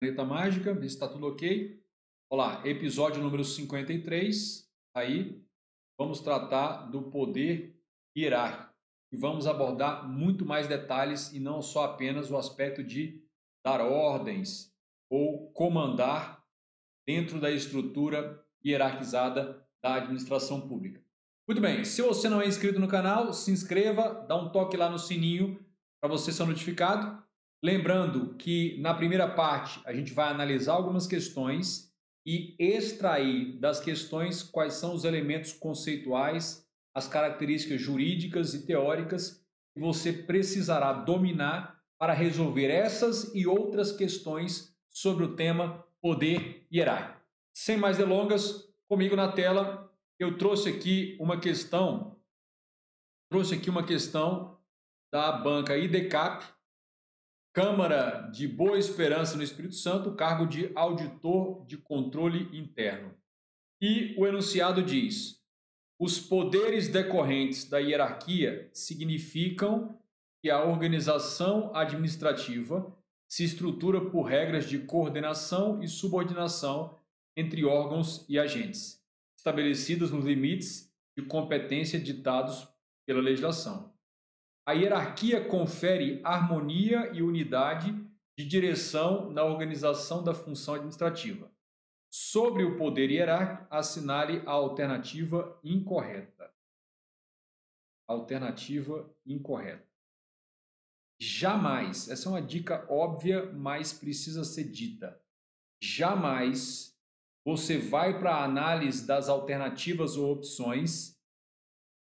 Caneta mágica, ver se está tudo ok. Olá, episódio número 53. Aí, vamos tratar do poder hierárquico. E vamos abordar muito mais detalhes e não só apenas o aspecto de dar ordens ou comandar dentro da estrutura hierarquizada da administração pública. Muito bem, se você não é inscrito no canal, se inscreva, dá um toque lá no sininho para você ser notificado. Lembrando que na primeira parte a gente vai analisar algumas questões e extrair das questões quais são os elementos conceituais, as características jurídicas e teóricas que você precisará dominar para resolver essas e outras questões sobre o tema poder hierárquico. Sem mais delongas, comigo na tela, eu trouxe aqui uma questão da banca IDCAP, Câmara de Boa Esperança no Espírito Santo, cargo de auditor de controle interno. E o enunciado diz: os poderes decorrentes da hierarquia significam que a organização administrativa se estrutura por regras de coordenação e subordinação entre órgãos e agentes, estabelecidas nos limites de competência ditados pela legislação. A hierarquia confere harmonia e unidade de direção na organização da função administrativa. Sobre o poder hierárquico, assinale a alternativa incorreta. Alternativa incorreta. Jamais, essa é uma dica óbvia, mas precisa ser dita. Jamais você vai para a análise das alternativas ou opções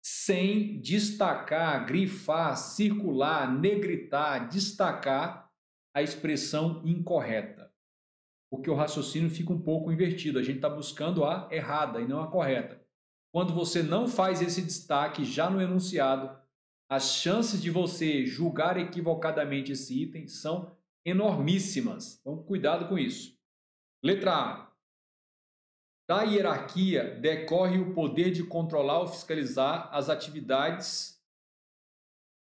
sem destacar, grifar, circular, negritar, destacar a expressão incorreta. Porque o raciocínio fica um pouco invertido. A gente está buscando a errada e não a correta. Quando você não faz esse destaque já no enunciado, as chances de você julgar equivocadamente esse item são enormíssimas. Então, cuidado com isso. Letra A. Da hierarquia decorre o poder de controlar ou fiscalizar as atividades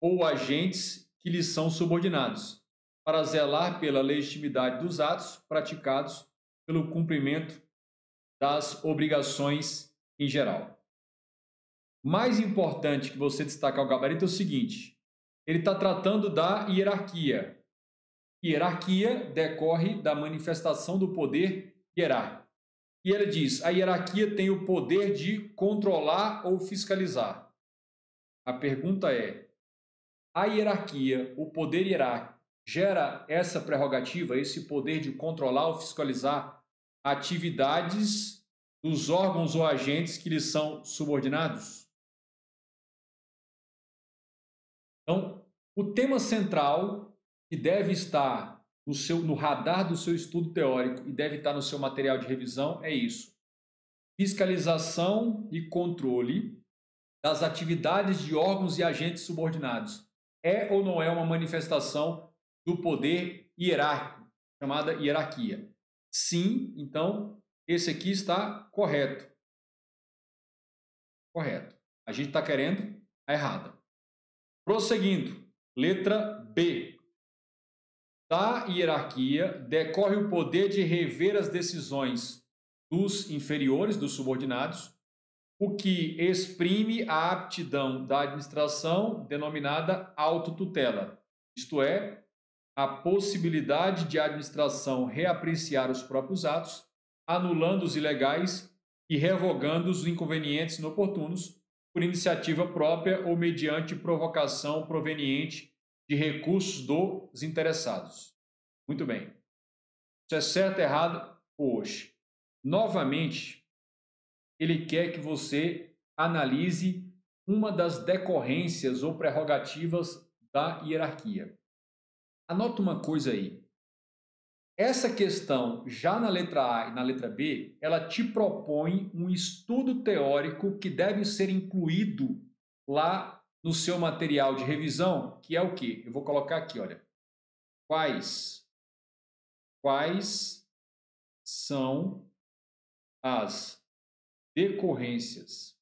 ou agentes que lhes são subordinados, para zelar pela legitimidade dos atos praticados pelo cumprimento das obrigações em geral. Mais importante que você destacar o gabarito é o seguinte: ele está tratando da hierarquia. Hierarquia decorre da manifestação do poder hierárquico. E ele diz: a hierarquia tem o poder de controlar ou fiscalizar. A pergunta é: a hierarquia, o poder hierárquico, gera essa prerrogativa, esse poder de controlar ou fiscalizar atividades dos órgãos ou agentes que lhes são subordinados? Então, o tema central que deve estar no radar do seu estudo teórico e deve estar no seu material de revisão é isso: fiscalização e controle das atividades de órgãos e agentes subordinados. É ou não é uma manifestação do poder hierárquico, chamada hierarquia? Sim, então esse aqui está correto. Correto. A gente está querendo a errada. Prosseguindo, letra B. Da hierarquia decorre o poder de rever as decisões dos inferiores, dos subordinados, o que exprime a aptidão da administração denominada autotutela, isto é, a possibilidade de a administração reapreciar os próprios atos, anulando os ilegais e revogando os inconvenientes inoportunos por iniciativa própria ou mediante provocação proveniente de recursos dos interessados. Muito bem. Isso é certo, errado? Hoje. Novamente, ele quer que você analise uma das decorrências ou prerrogativas da hierarquia. Anota uma coisa aí. Essa questão, já na letra A e na letra B, ela te propõe um estudo teórico que deve ser incluído lá no seu material de revisão, que é o quê? Eu vou colocar aqui, olha. Quais são as decorrências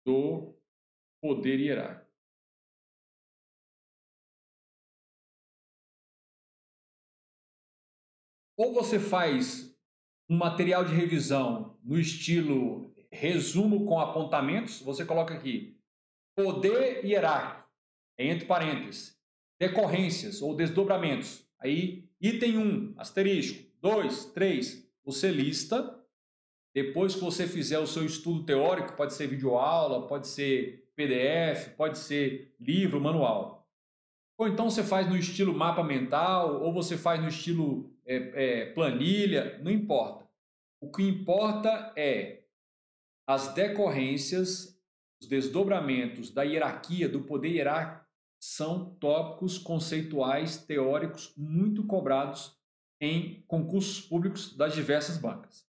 do poder hierárquico? Ou você faz um material de revisão no estilo resumo com apontamentos, você coloca aqui poder hierárquico, entre parênteses, decorrências ou desdobramentos. Aí, item 1, asterisco, 2, 3, você lista. Depois que você fizer o seu estudo teórico, pode ser videoaula, pode ser PDF, pode ser livro, manual. Ou então você faz no estilo mapa mental, ou você faz no estilo planilha, não importa. O que importa é as decorrências, os desdobramentos da hierarquia, do poder hierárquico, são tópicos conceituais teóricos muito cobrados em concursos públicos das diversas bancas.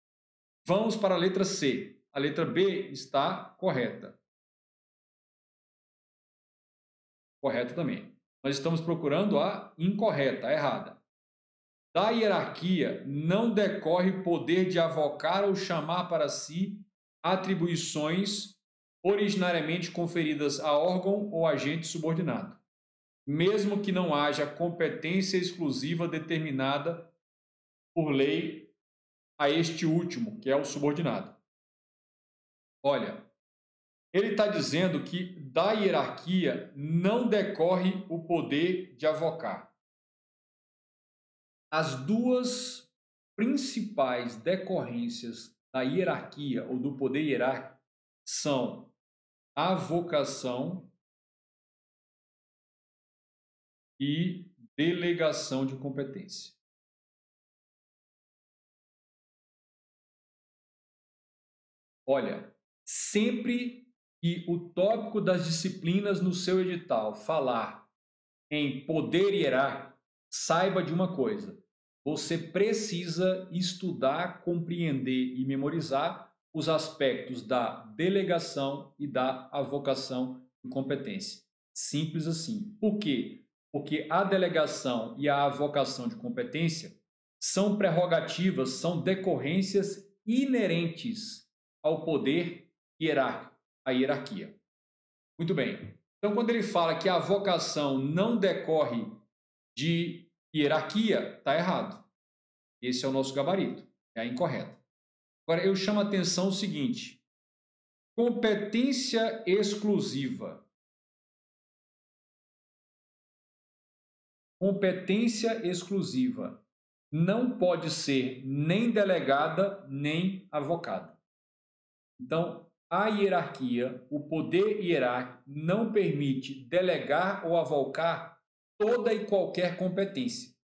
Vamos para a letra C. A letra B está correta. Correta também. Nós estamos procurando a incorreta, a errada. Da hierarquia não decorre poder de avocar ou chamar para si atribuições originariamente conferidas a órgão ou agente subordinado, mesmo que não haja competência exclusiva determinada por lei a este último, que é o subordinado. Olha, ele está dizendo que da hierarquia não decorre o poder de avocar. As duas principais decorrências da hierarquia ou do poder hierárquico são avocação e delegação de competência. Olha, sempre que o tópico das disciplinas no seu edital falar em poder hierárquico, saiba de uma coisa: você precisa estudar, compreender e memorizar os aspectos da delegação e da avocação de competência. Simples assim. Por quê? Porque a delegação e a avocação de competência são prerrogativas, são decorrências inerentes ao poder hierárquico, à hierarquia. Muito bem. Então, quando ele fala que a avocação não decorre de hierarquia, está errado. Esse é o nosso gabarito, é a incorreta. Agora, eu chamo a atenção o seguinte: competência exclusiva. Competência exclusiva não pode ser nem delegada nem avocada. Então, a hierarquia, o poder hierárquico, não permite delegar ou avocar toda e qualquer competência.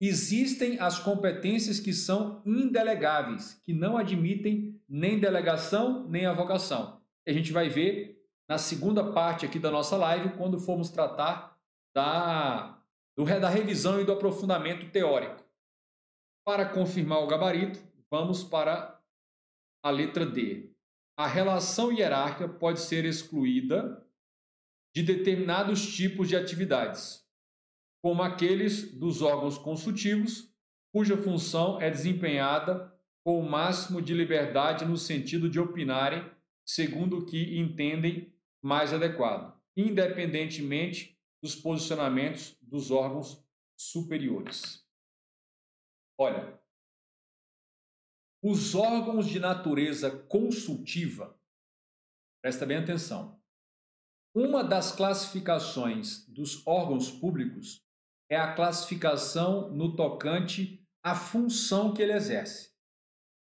Existem as competências que são indelegáveis, que não admitem nem delegação nem avocação. A gente vai ver na segunda parte aqui da nossa live, quando formos tratar da revisão e do aprofundamento teórico. Para confirmar o gabarito, vamos para a letra D. A relação hierárquica pode ser excluída de determinados tipos de atividades, como aqueles dos órgãos consultivos, cuja função é desempenhada com o máximo de liberdade no sentido de opinarem segundo o que entendem mais adequado, independentemente dos posicionamentos dos órgãos superiores. Olha, os órgãos de natureza consultiva, presta bem atenção, uma das classificações dos órgãos públicos é a classificação no tocante à função que ele exerce.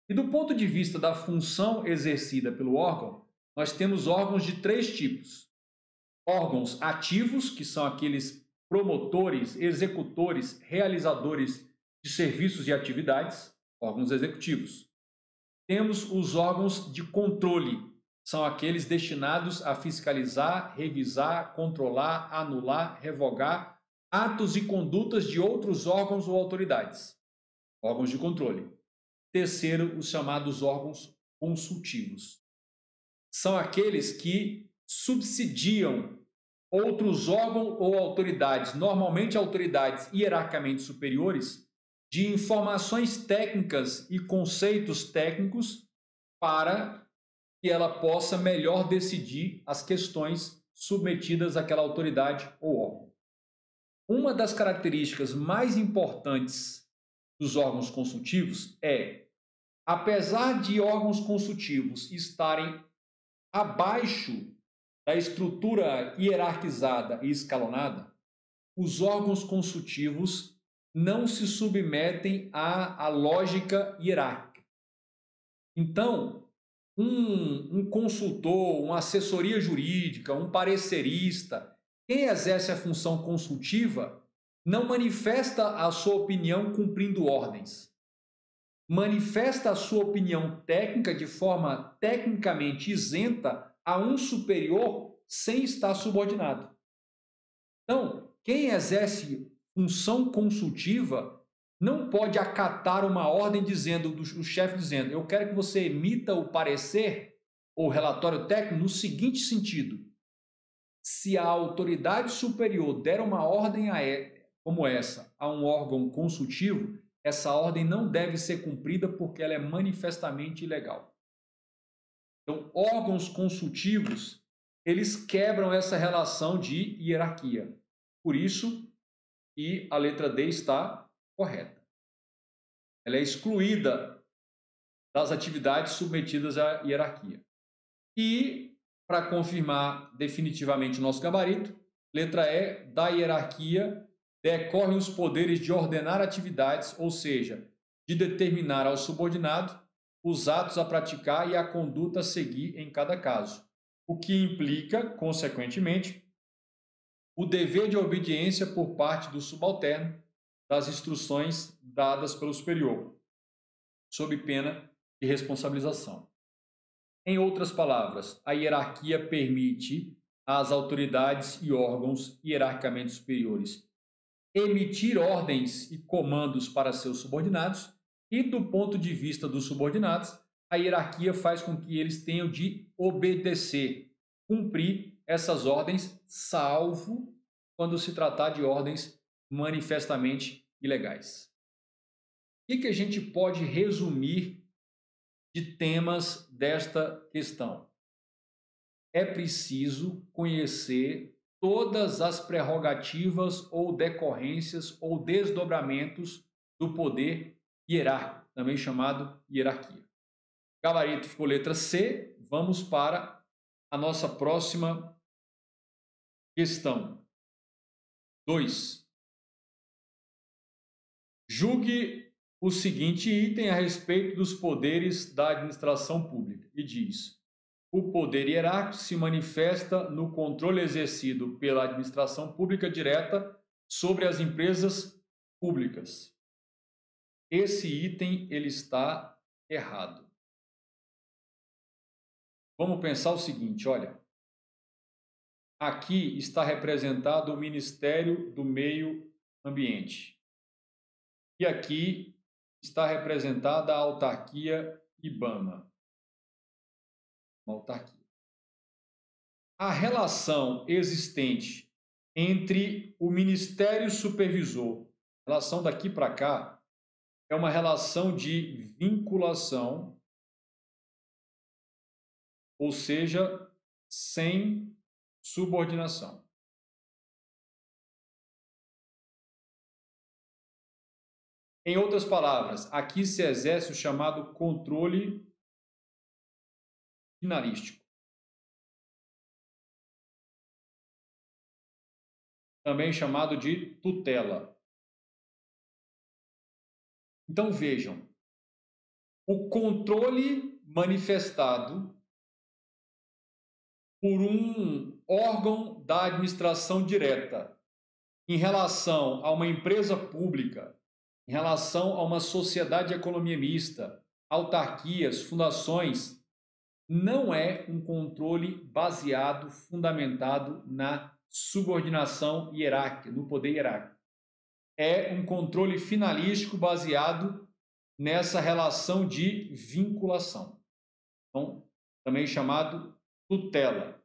E do ponto de vista da função exercida pelo órgão, nós temos órgãos de três tipos. Órgãos ativos, que são aqueles promotores, executores, realizadores de serviços e atividades, órgãos executivos. Temos os órgãos de controle, são aqueles destinados a fiscalizar, revisar, controlar, anular, revogar atos e condutas de outros órgãos ou autoridades. Órgãos de controle. Terceiro, os chamados órgãos consultivos. São aqueles que subsidiam outros órgãos ou autoridades, normalmente autoridades hierarquicamente superiores, de informações técnicas e conceitos técnicos para que ela possa melhor decidir as questões submetidas àquela autoridade ou órgão. Uma das características mais importantes dos órgãos consultivos é, apesar de órgãos consultivos estarem abaixo da estrutura hierarquizada e escalonada, os órgãos consultivos não se submetem à lógica hierárquica. Então, um consultor, uma assessoria jurídica, um parecerista, quem exerce a função consultiva não manifesta a sua opinião cumprindo ordens. Manifesta a sua opinião técnica de forma tecnicamente isenta a um superior sem estar subordinado. Então, quem exerce função consultiva não pode acatar uma ordem dizendo, o chefe dizendo, eu quero que você emita o parecer ou relatório técnico no seguinte sentido. Se a autoridade superior der uma ordem como essa a um órgão consultivo, essa ordem não deve ser cumprida porque ela é manifestamente ilegal. Então, órgãos consultivos, eles quebram essa relação de hierarquia. Por isso, e a letra D está correta. Ela é excluída das atividades submetidas à hierarquia. E, para confirmar definitivamente o nosso gabarito, letra E, da hierarquia decorrem os poderes de ordenar atividades, ou seja, de determinar ao subordinado os atos a praticar e a conduta a seguir em cada caso, o que implica, consequentemente, o dever de obediência por parte do subalterno das instruções dadas pelo superior, sob pena de responsabilização. Em outras palavras, a hierarquia permite às autoridades e órgãos hierarquicamente superiores emitir ordens e comandos para seus subordinados e, do ponto de vista dos subordinados, a hierarquia faz com que eles tenham de obedecer, cumprir essas ordens, salvo quando se tratar de ordens manifestamente ilegais. O que a gente pode resumir de temas desta questão? É preciso conhecer todas as prerrogativas ou decorrências ou desdobramentos do poder hierárquico, também chamado hierarquia. Gabarito ficou letra C. Vamos para a nossa próxima questão. 2. Julgue o seguinte item a respeito dos poderes da administração pública e diz: o poder hierárquico se manifesta no controle exercido pela administração pública direta sobre as empresas públicas. Esse item ele está errado. Vamos pensar o seguinte, olha. Aqui está representado o Ministério do Meio Ambiente. E aqui está representada a autarquia IBAMA. Uma autarquia. A relação existente entre o Ministério Supervisor, relação daqui para cá, é uma relação de vinculação, ou seja, sem subordinação. Em outras palavras, aqui se exerce o chamado controle finalístico. Também chamado de tutela. Então vejam, o controle manifestado por um órgão da administração direta em relação a uma empresa pública, em relação a uma sociedade de economia mista, autarquias, fundações, não é um controle baseado, fundamentado na subordinação hierárquica, no poder hierárquico. É um controle finalístico baseado nessa relação de vinculação. Então, também chamado tutela.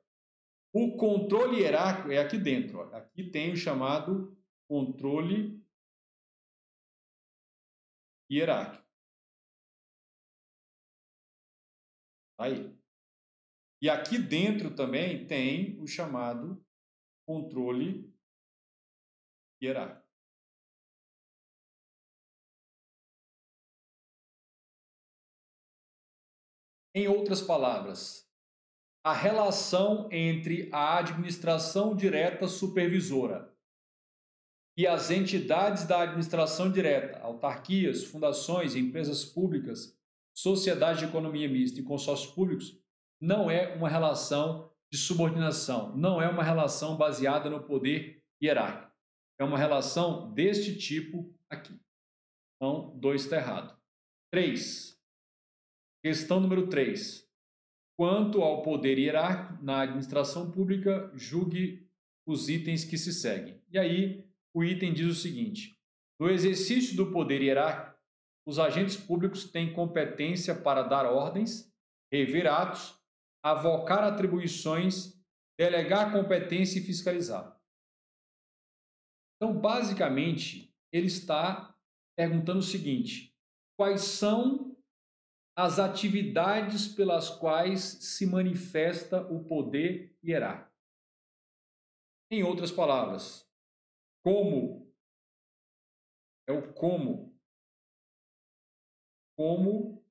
O controle hierárquico é aqui dentro. Ó. Aqui tem o chamado controle hierárquico. Aí. E aqui dentro também tem o chamado controle hierárquico. Em outras palavras, a relação entre a administração direta supervisora e as entidades da administração direta, autarquias, fundações, empresas públicas, sociedades de economia mista e consórcios públicos, não é uma relação de subordinação, não é uma relação baseada no poder hierárquico. É uma relação deste tipo aqui. Então, 2 está errado. 3. Questão número 3. Quanto ao poder hierárquico na administração pública, julgue os itens que se seguem. E aí, o item diz o seguinte: no exercício do poder hierárquico, os agentes públicos têm competência para dar ordens, rever atos, avocar atribuições, delegar competência e fiscalizar. Então, basicamente, ele está perguntando o seguinte: quais são as atividades pelas quais se manifesta o poder hierárquico? Em outras palavras, como é o como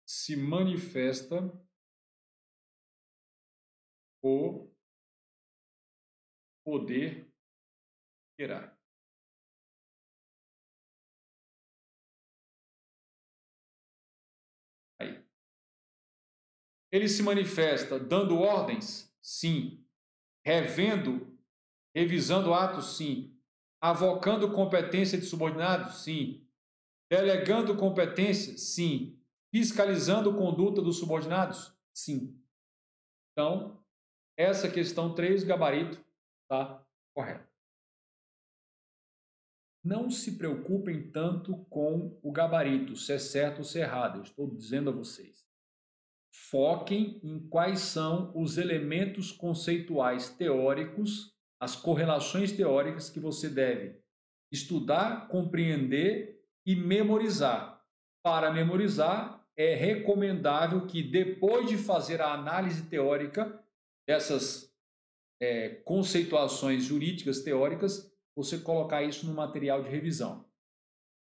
se manifesta o poder hierárquico. Aí. Ele se manifesta dando ordens? Sim. Revisando atos? Sim. Avocando competência de subordinados? Sim. Delegando competência? Sim. Fiscalizando conduta dos subordinados? Sim. Então, essa questão 3, gabarito, está correto. Não se preocupem tanto com o gabarito, se é certo ou se é errado. Eu estou dizendo a vocês. Foquem em quais são os elementos conceituais teóricos, as correlações teóricas que você deve estudar, compreender e memorizar. Para memorizar, é recomendável que depois de fazer a análise teórica dessas conceituações jurídicas teóricas, você colocar isso no material de revisão.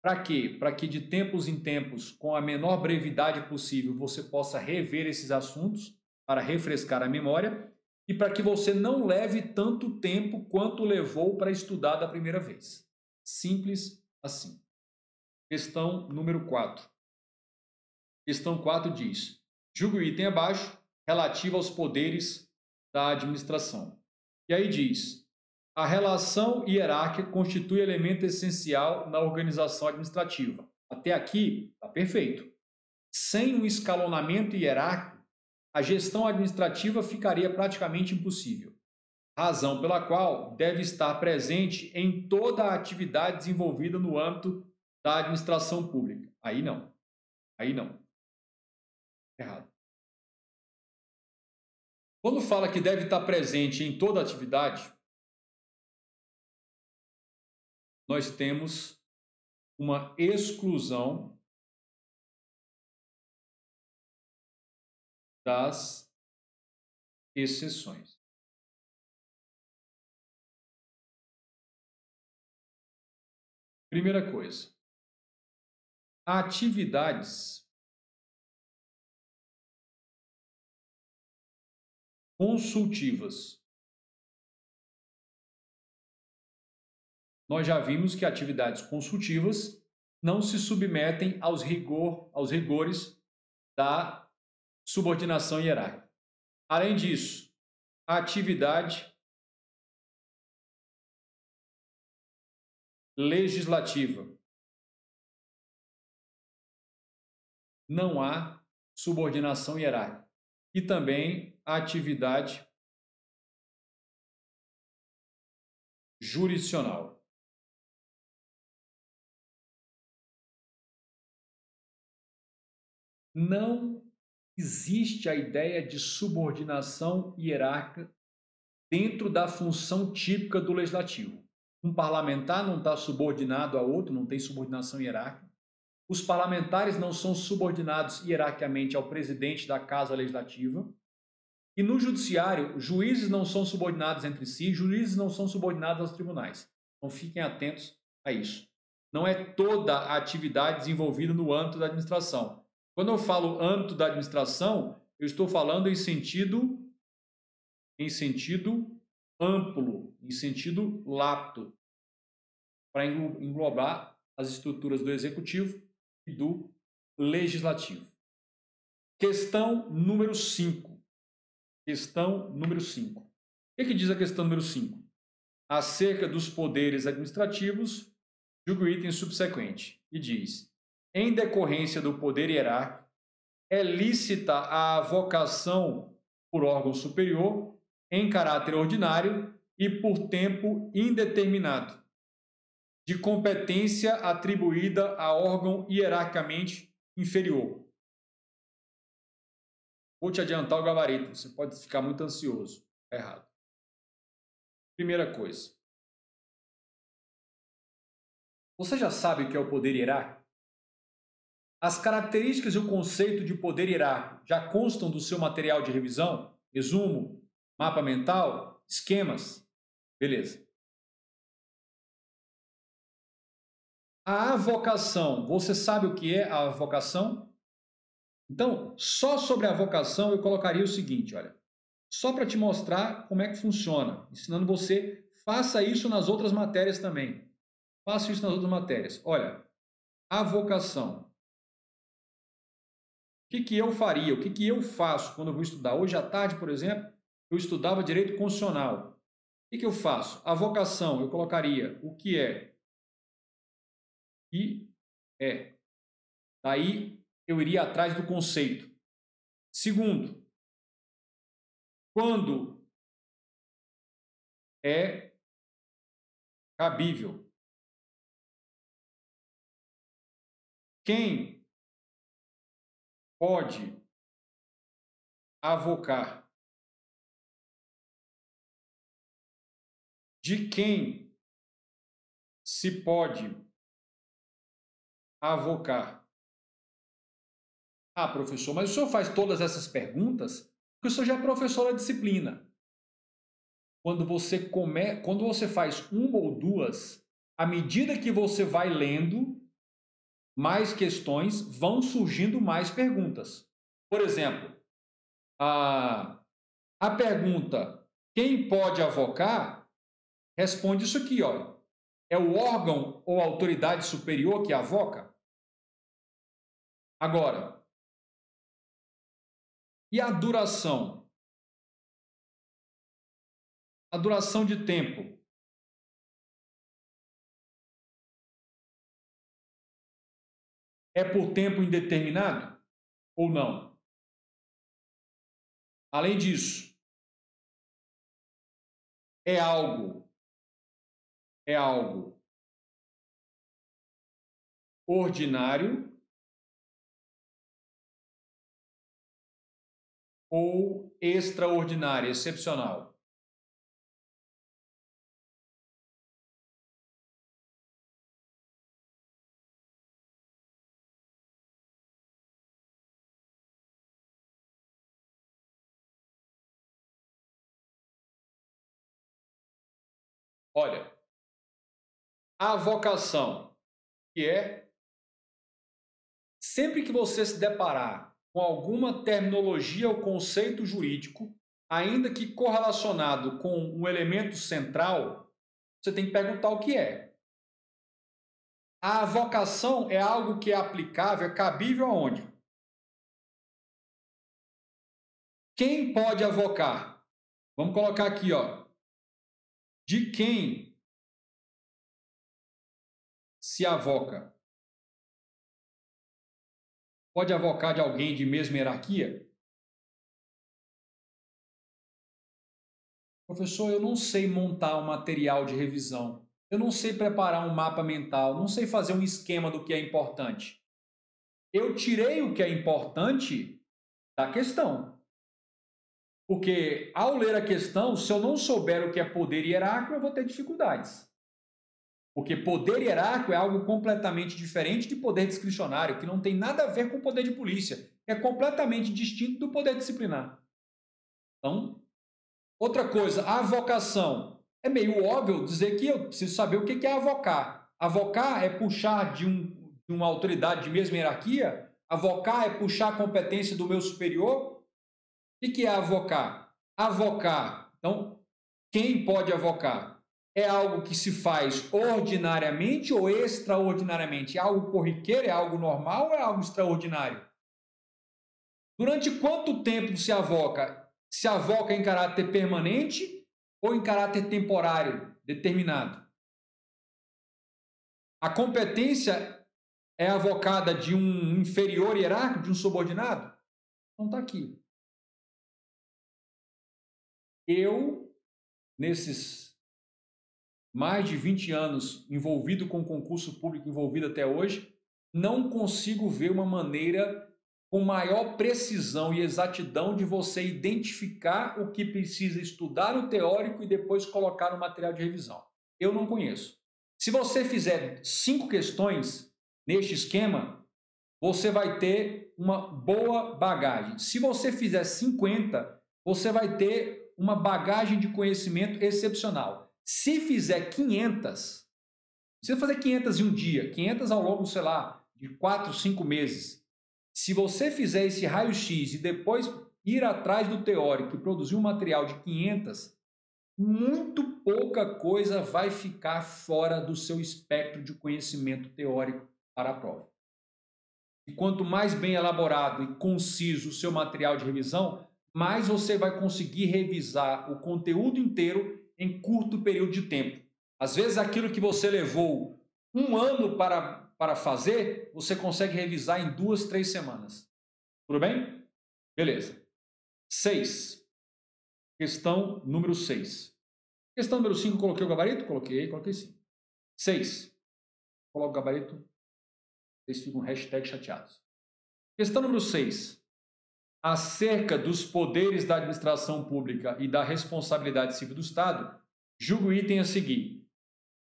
Para quê? Para que de tempos em tempos, com a menor brevidade possível, você possa rever esses assuntos para refrescar a memória e para que você não leve tanto tempo quanto levou para estudar da primeira vez. Simples assim. Questão número 4. Questão 4 diz: julgue o item abaixo relativo aos poderes da administração. E aí diz: a relação hierárquica constitui elemento essencial na organização administrativa. Até aqui está perfeito. Sem um escalonamento hierárquico, a gestão administrativa ficaria praticamente impossível. Razão pela qual deve estar presente em toda a atividade desenvolvida no âmbito da administração pública. Aí não. Aí não. Errado. Quando fala que deve estar presente em toda a atividade, nós temos uma exclusão das exceções. Primeira coisa, atividades consultivas. Nós já vimos que atividades consultivas não se submetem aos rigores da subordinação hierárquica. Além disso, a atividade legislativa. Não há subordinação hierárquica. E também a atividade jurisdicional. Não existe a ideia de subordinação hierárquica dentro da função típica do legislativo. Um parlamentar não está subordinado a outro, não tem subordinação hierárquica. Os parlamentares não são subordinados hierarquicamente ao presidente da Casa Legislativa. E no judiciário, juízes não são subordinados entre si, juízes não são subordinados aos tribunais. Então fiquem atentos a isso. Não é toda a atividade desenvolvida no âmbito da administração. Quando eu falo âmbito da administração, eu estou falando em sentido amplo, em sentido lato, para englobar as estruturas do executivo e do legislativo. Questão número 5. Questão número 5. O que diz a questão número 5? Acerca dos poderes administrativos, julga o item subsequente. E diz: em decorrência do poder hierárquico, é lícita a avocação por órgão superior em caráter ordinário e por tempo indeterminado, de competência atribuída a órgão hierarquicamente inferior. Vou te adiantar o gabarito, você pode ficar muito ansioso. É errado. Primeira coisa. Você já sabe o que é o poder hierárquico? As características e o conceito de poder hierárquico já constam do seu material de revisão? Resumo, mapa mental, esquemas? Beleza. A avocação, você sabe o que é a avocação? Então, só sobre a avocação eu colocaria o seguinte, olha. Só para te mostrar como é que funciona, ensinando você, faça isso nas outras matérias também. Faça isso nas outras matérias. Olha, avocação. O que eu faria? O que eu faço quando eu vou estudar? Hoje à tarde, por exemplo, eu estudava direito constitucional. O que eu faço? Avocação, eu colocaria o que é. E é. Daí eu iria atrás do conceito. Segundo, quando é cabível. Quem pode avocar? De quem se pode avocar? Ah, professor, mas o senhor faz todas essas perguntas porque o senhor já é professor da disciplina. Quando você faz uma ou duas, à medida que você vai lendo, mais questões vão surgindo mais perguntas. Por exemplo, a pergunta quem pode avocar responde isso aqui, ó. É o órgão ou autoridade superior que avoca? Agora, e a duração? A duração de tempo. É por tempo indeterminado ou não? Além disso, é algo ordinário ou extraordinário, excepcional? Olha, a avocação, que é sempre que você se deparar com alguma terminologia ou conceito jurídico, ainda que correlacionado com um elemento central, você tem que perguntar o que é. A avocação é algo que é aplicável, é cabível aonde? Quem pode avocar? Vamos colocar aqui, ó. De quem se avoca? Pode avocar de alguém de mesma hierarquia? Professor, eu não sei montar um material de revisão. Eu não sei preparar um mapa mental. Não sei fazer um esquema do que é importante. Eu tirei o que é importante da questão. Porque ao ler a questão, se eu não souber o que é poder hierárquico, eu vou ter dificuldades. Porque poder hierárquico é algo completamente diferente de poder discricionário, que não tem nada a ver com o poder de polícia. É completamente distinto do poder disciplinar. Então, outra coisa, a avocação. É meio óbvio dizer que eu preciso saber o que é avocar. Avocar é puxar de uma autoridade de mesma hierarquia Avocar é puxar a competência do meu superior? O que é avocar? Avocar. Então, quem pode avocar? É algo que se faz ordinariamente ou extraordinariamente? É algo corriqueiro? É algo normal ou é algo extraordinário? Durante quanto tempo se avoca? Se avoca em caráter permanente ou em caráter temporário determinado? A competência é avocada de um inferior hierárquico, de um subordinado? Não está aqui. Eu, nesses mais de 20 anos envolvido com concurso público, envolvido até hoje, não consigo ver uma maneira com maior precisão e exatidão de você identificar o que precisa estudar no teórico e depois colocar no material de revisão. Eu não conheço. Se você fizer 5 questões neste esquema, você vai ter uma boa bagagem. Se você fizer 50, você vai ter uma bagagem de conhecimento excepcional. Se fizer 500, se você fazer 500 em um dia, 500 ao longo, sei lá, de 4, 5 meses, se você fizer esse raio-x e depois ir atrás do teórico e produzir um material de 500, muito pouca coisa vai ficar fora do seu espectro de conhecimento teórico para a prova. E quanto mais bem elaborado e conciso o seu material de revisão, mais você vai conseguir revisar o conteúdo inteiro em curto período de tempo. Às vezes, aquilo que você levou um ano para fazer, você consegue revisar em 2, 3 semanas. Tudo bem? Beleza. 6. Questão número 6. Questão número 5, coloquei o gabarito? Coloquei sim. 6. Coloco o gabarito. Vocês ficam chateados. Questão número 6. Acerca dos poderes da administração pública e da responsabilidade civil do Estado, julgo o item a seguir.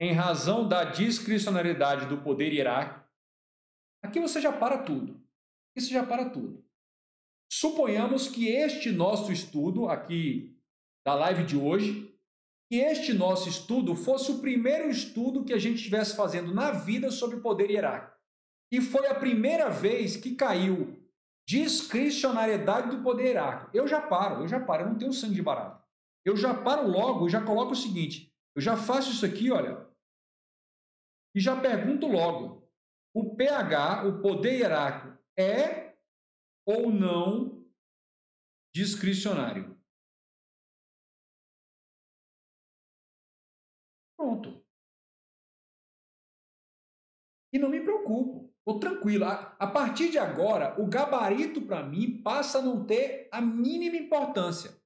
Em razão da discricionariedade do poder hierárquico, aqui você já para tudo. Isso já para tudo. Suponhamos que este nosso estudo aqui da live de hoje, que este nosso estudo fosse o primeiro estudo que a gente estivesse fazendo na vida sobre poder hierárquico. E foi a primeira vez que caiu discricionariedade do poder hierárquico. Eu já paro, eu não tenho sangue de barata. Eu já paro logo, eu já coloco o seguinte, eu já faço isso aqui, olha, e já pergunto logo, o PH, o poder hierárquico, é ou não discricionário? Pronto. E não me preocupo, estou tranquilo. A partir de agora, o gabarito para mim passa a não ter a mínima importância,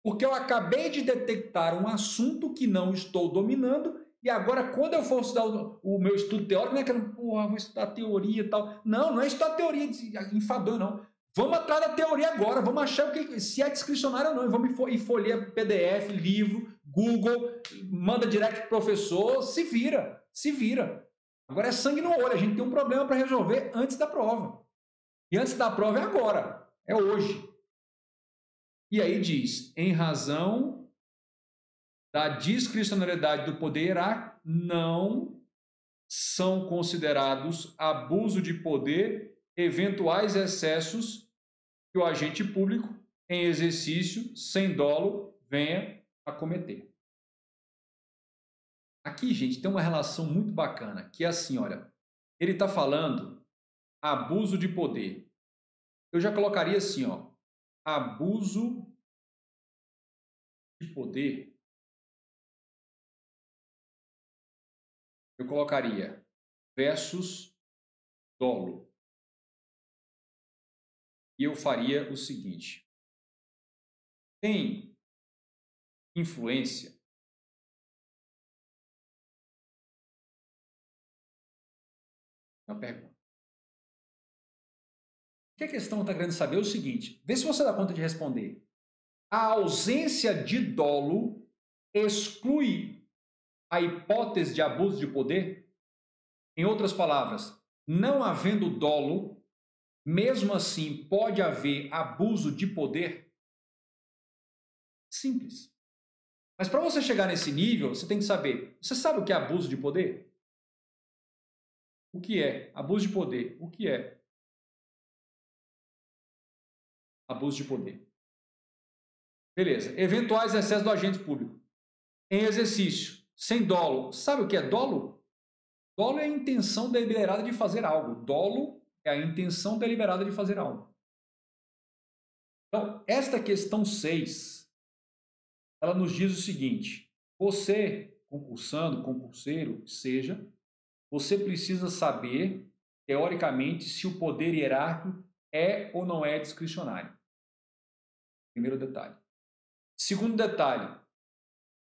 porque eu acabei de detectar um assunto que não estou dominando e agora, quando eu for estudar o meu estudo teórico, não é que eu vou estudar teoria e tal. Não, não é estudar teoria enfadonho, não. Vamos atrás da teoria agora, vamos achar se é discricionário ou não. Vamos e folhear PDF, livro, Google, manda direct pro professor, se vira, se vira. Agora é sangue no olho, a gente tem um problema para resolver antes da prova. E antes da prova é agora, é hoje. E aí diz, em razão da discricionariedade do poder hierárquico, não são considerados abuso de poder eventuais excessos que o agente público, em exercício, sem dolo, venha a cometer. Aqui, gente, tem uma relação muito bacana, que é assim, olha, ele está falando abuso de poder. Eu já colocaria assim, ó, abuso de poder. Eu colocaria versus dolo. E eu faria o seguinte. Tem influência na pergunta. O que a questão está querendo saber é o seguinte. Vê se você dá conta de responder. A ausência de dolo exclui a hipótese de abuso de poder? Em outras palavras, não havendo dolo, mesmo assim pode haver abuso de poder? Simples. Mas para você chegar nesse nível, você tem que saber, você sabe o que é abuso de poder? O que é? Abuso de poder, o que é? Abuso de poder. Beleza. Eventuais excessos do agente público. Em exercício, sem dolo. Sabe o que é dolo? Dolo é a intenção deliberada de fazer algo. Dolo é a intenção deliberada de fazer algo. Então, esta questão 6, ela nos diz o seguinte: você, concursando, concurseiro, seja, você precisa saber, teoricamente, se o poder hierárquico é ou não é discricionário. Primeiro detalhe. Segundo detalhe,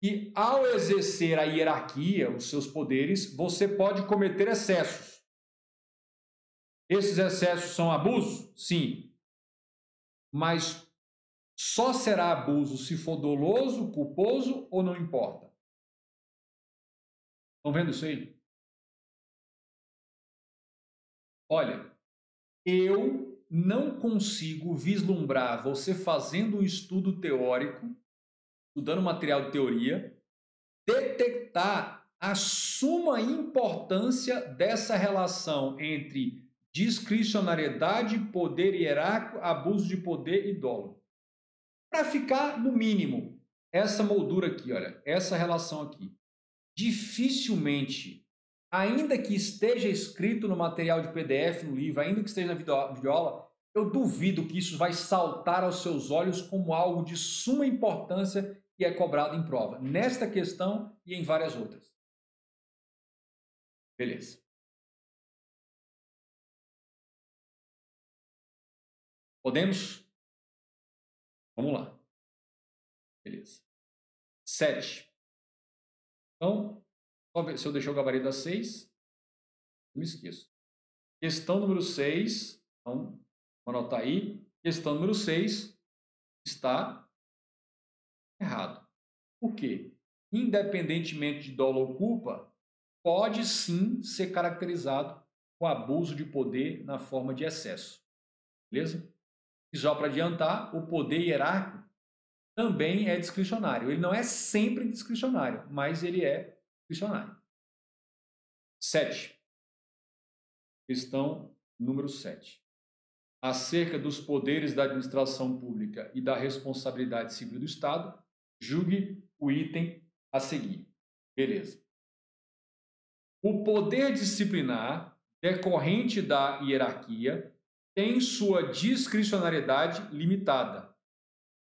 que ao exercer a hierarquia, os seus poderes, você pode cometer excessos. Esses excessos são abusos? Sim. Mas só será abuso se for doloso, culposo ou não importa? Estão vendo isso aí? Olha, eu não consigo vislumbrar você fazendo um estudo teórico, estudando material de teoria, detectar a suma importância dessa relação entre discricionariedade, poder hierárquico, abuso de poder e dolo. Para ficar no mínimo, essa moldura aqui, olha, essa relação aqui. Dificilmente, ainda que esteja escrito no material de PDF, no livro, ainda que esteja na videoaula, eu duvido que isso vai saltar aos seus olhos como algo de suma importância que é cobrado em prova, nesta questão e em várias outras. Beleza. Podemos? Vamos lá. Beleza. 7. Então, se eu deixar o gabarito da 6, não me esqueço. Questão número 6, então, vou anotar aí. Questão número 6 está errado. Por quê? Independentemente de dolo ou culpa, pode sim ser caracterizado com abuso de poder na forma de excesso. Beleza? E só para adiantar, o poder hierárquico também é discricionário. Ele não é sempre discricionário, mas ele é discricionário. 7. Questão número 7. Acerca dos poderes da administração pública e da responsabilidade civil do Estado, julgue o item a seguir. Beleza. O poder disciplinar decorrente da hierarquia tem sua discricionariedade limitada,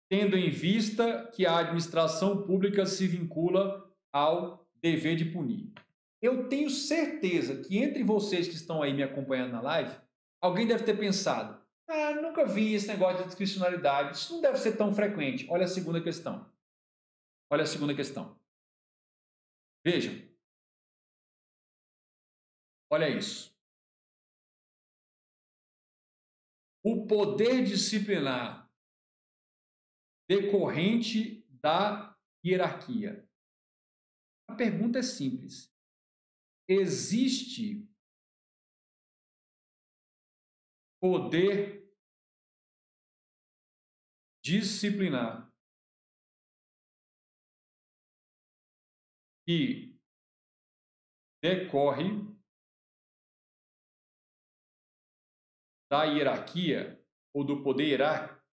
tendo em vista que a administração pública se vincula ao dever de punir. Eu tenho certeza que entre vocês que estão aí me acompanhando na live, alguém deve ter pensado: nunca vi esse negócio de discricionariedade, isso não deve ser tão frequente. Olha a segunda questão. Olha a segunda questão. Vejam. Olha isso. O poder disciplinar decorrente da hierarquia. A pergunta é simples. Existe poder disciplinar que decorre da hierarquia ou do poder hierárquico?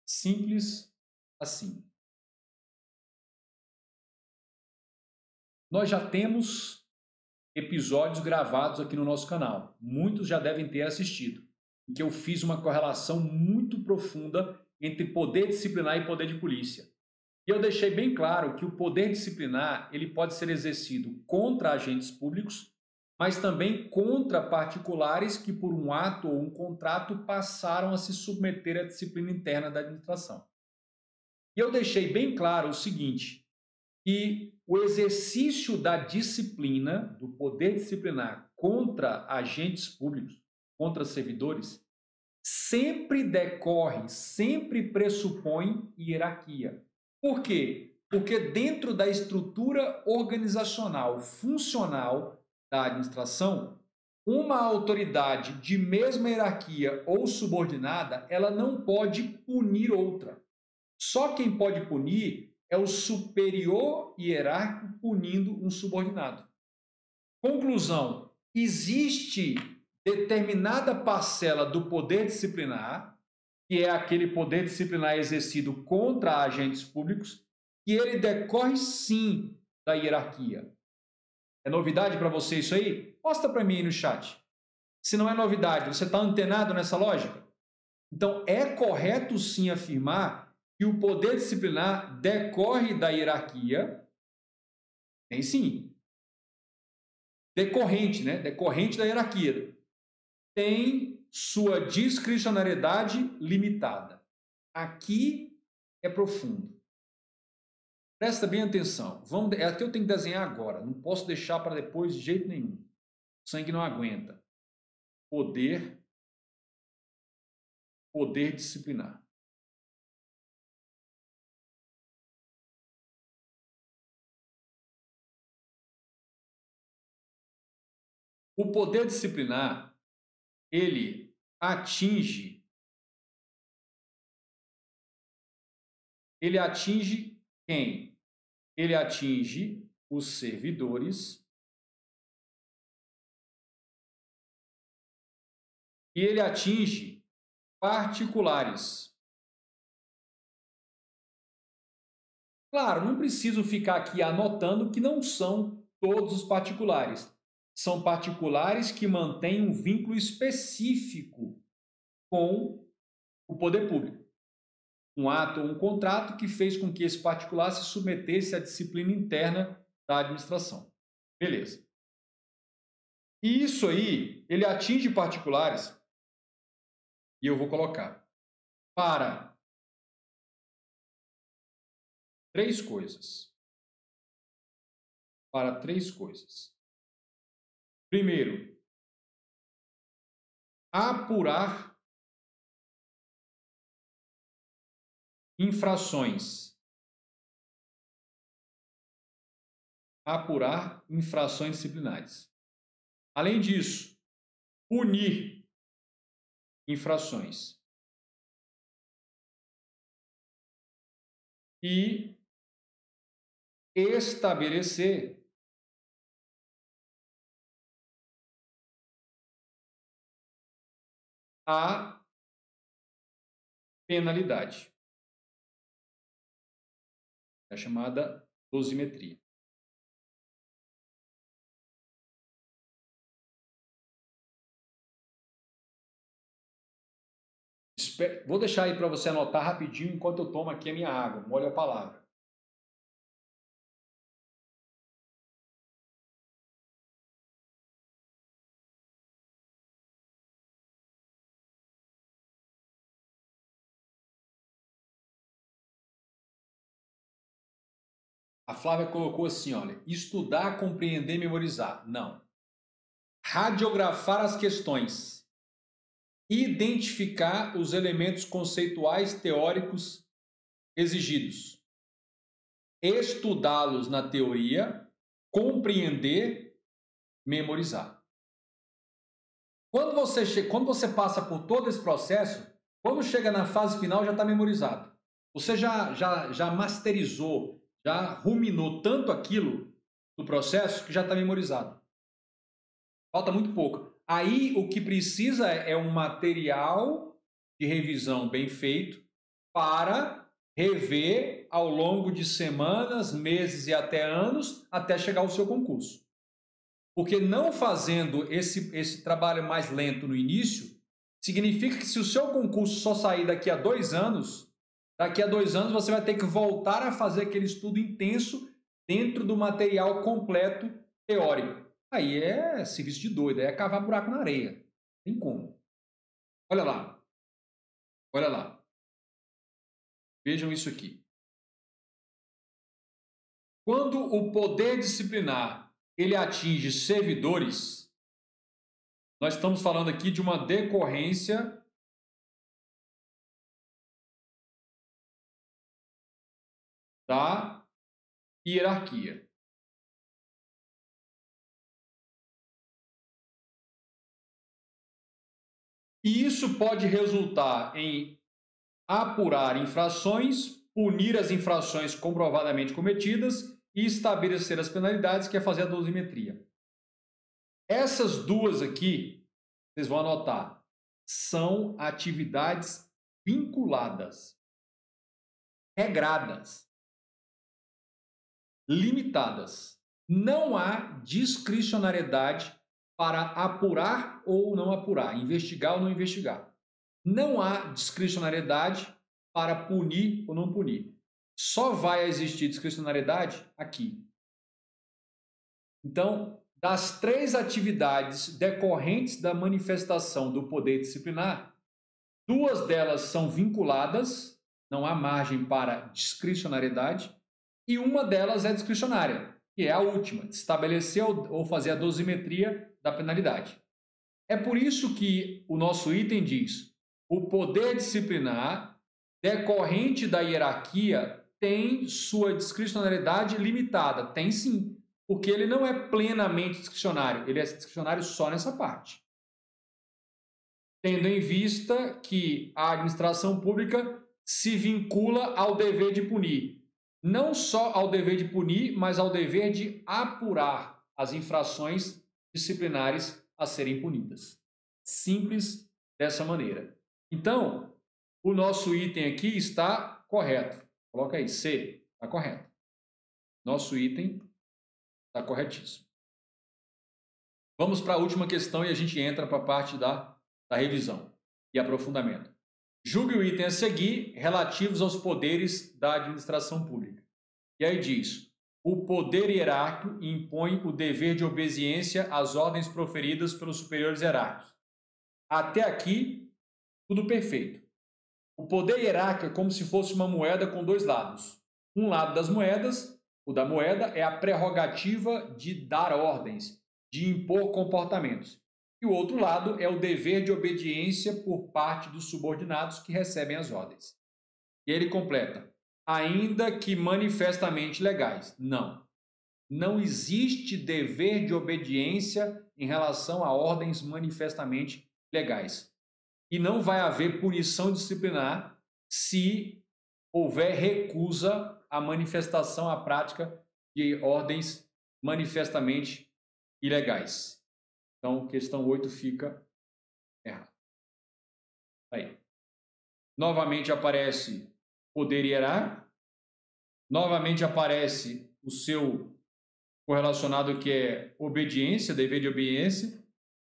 Simples assim. Nós já temos episódios gravados aqui no nosso canal. Muitos já devem ter assistido, em que eu fiz uma correlação muito profunda entre poder disciplinar e poder de polícia. E eu deixei bem claro que o poder disciplinar ele pode ser exercido contra agentes públicos, mas também contra particulares que, por um ato ou um contrato, passaram a se submeter à disciplina interna da administração. E eu deixei bem claro o seguinte, que o exercício da disciplina, do poder disciplinar contra agentes públicos, contra servidores, sempre decorre, sempre pressupõe hierarquia. Por quê? Porque dentro da estrutura organizacional funcional da administração, uma autoridade de mesma hierarquia ou subordinada, ela não pode punir outra. Só quem pode punir é o superior hierárquico punindo um subordinado. Conclusão: existe determinada parcela do poder disciplinar, que é aquele poder disciplinar exercido contra agentes públicos, e ele decorre sim da hierarquia. É novidade para você isso aí? Posta para mim aí no chat. Se não é novidade, você está antenado nessa lógica? Então, é correto sim afirmar que o poder disciplinar decorre da hierarquia. Tem sim. Decorrente, né? Decorrente da hierarquia. Tem sua discricionariedade limitada. Aqui é profundo. Presta bem atenção. Aqui eu tenho que desenhar agora. Não posso deixar para depois de jeito nenhum. O sangue não aguenta. Poder disciplinar. O poder disciplinar, ele atinge quem? Ele atinge os servidores e ele atinge particulares. Claro, não preciso ficar aqui anotando que não são todos os particulares. São particulares que mantêm um vínculo específico com o poder público. Um ato ou um contrato que fez com que esse particular se submetesse à disciplina interna da administração. Beleza. E isso aí, ele atinge particulares, e eu vou colocar, para 3 coisas. Para 3 coisas. Primeiro, apurar infrações. Apurar infrações disciplinares. Além disso, punir infrações. E estabelecer a penalidade. É a chamada dosimetria. Vou deixar aí para você anotar rapidinho enquanto eu tomo aqui a minha água. Molho a palavra. A Flávia colocou assim, olha, estudar, compreender, memorizar. Não. Radiografar as questões. Identificar os elementos conceituais teóricos exigidos. Estudá-los na teoria, compreender, memorizar. Quando você passa por todo esse processo, quando chega na fase final já está memorizado. Você já masterizou, já ruminou tanto aquilo do processo que já está memorizado. Falta muito pouco. Aí o que precisa é um material de revisão bem feito para rever ao longo de semanas, meses e até anos, até chegar ao seu concurso. Porque não fazendo esse trabalho mais lento no início, significa que se o seu concurso só sair daqui a 2 anos, você vai ter que voltar a fazer aquele estudo intenso dentro do material completo teórico. Aí é serviço de doido, é cavar buraco na areia. Tem como. Olha lá. Olha lá. Vejam isso aqui. Quando o poder disciplinar ele atinge servidores, nós estamos falando aqui de uma decorrência da hierarquia. E isso pode resultar em apurar infrações, punir as infrações comprovadamente cometidas e estabelecer as penalidades, que é fazer a dosimetria. Essas duas aqui vocês vão anotar, são atividades vinculadas, regradas, limitadas. Não há discricionariedade para apurar ou não apurar, investigar ou não investigar. Não há discricionariedade para punir ou não punir. Só vai existir discricionariedade aqui. Então, das 3 atividades decorrentes da manifestação do poder disciplinar, 2 delas são vinculadas, não há margem para discricionariedade, e uma delas é discricionária, que é a última, de estabelecer ou fazer a dosimetria da penalidade. É por isso que o nosso item diz: o poder disciplinar decorrente da hierarquia tem sua discricionariedade limitada. Tem sim, porque ele não é plenamente discricionário, ele é discricionário só nessa parte. Tendo em vista que a administração pública se vincula ao dever de punir. Não só ao dever de punir, mas ao dever de apurar as infrações disciplinares a serem punidas. Simples dessa maneira. Então, o nosso item aqui está correto. Coloca aí, C, está correto. Nosso item está corretíssimo. Vamos para a última questão e a gente entra para a parte da revisão e aprofundamento. Julgue o item a seguir relativos aos poderes da administração pública. E aí diz: o poder hierárquico impõe o dever de obediência às ordens proferidas pelos superiores hierárquicos. Até aqui, tudo perfeito. O poder hierárquico é como se fosse uma moeda com 2 lados. Um lado das moedas, o da moeda, é a prerrogativa de dar ordens, de impor comportamentos. E o outro lado é o dever de obediência por parte dos subordinados que recebem as ordens. E ele completa: ainda que manifestamente legais. Não. Não existe dever de obediência em relação a ordens manifestamente legais. E não vai haver punição disciplinar se houver recusa à manifestação, à prática de ordens manifestamente ilegais. Então, questão 8 fica errada. Aí. Novamente aparece poder hierárquico. Novamente aparece o seu correlacionado, que é obediência, dever de obediência.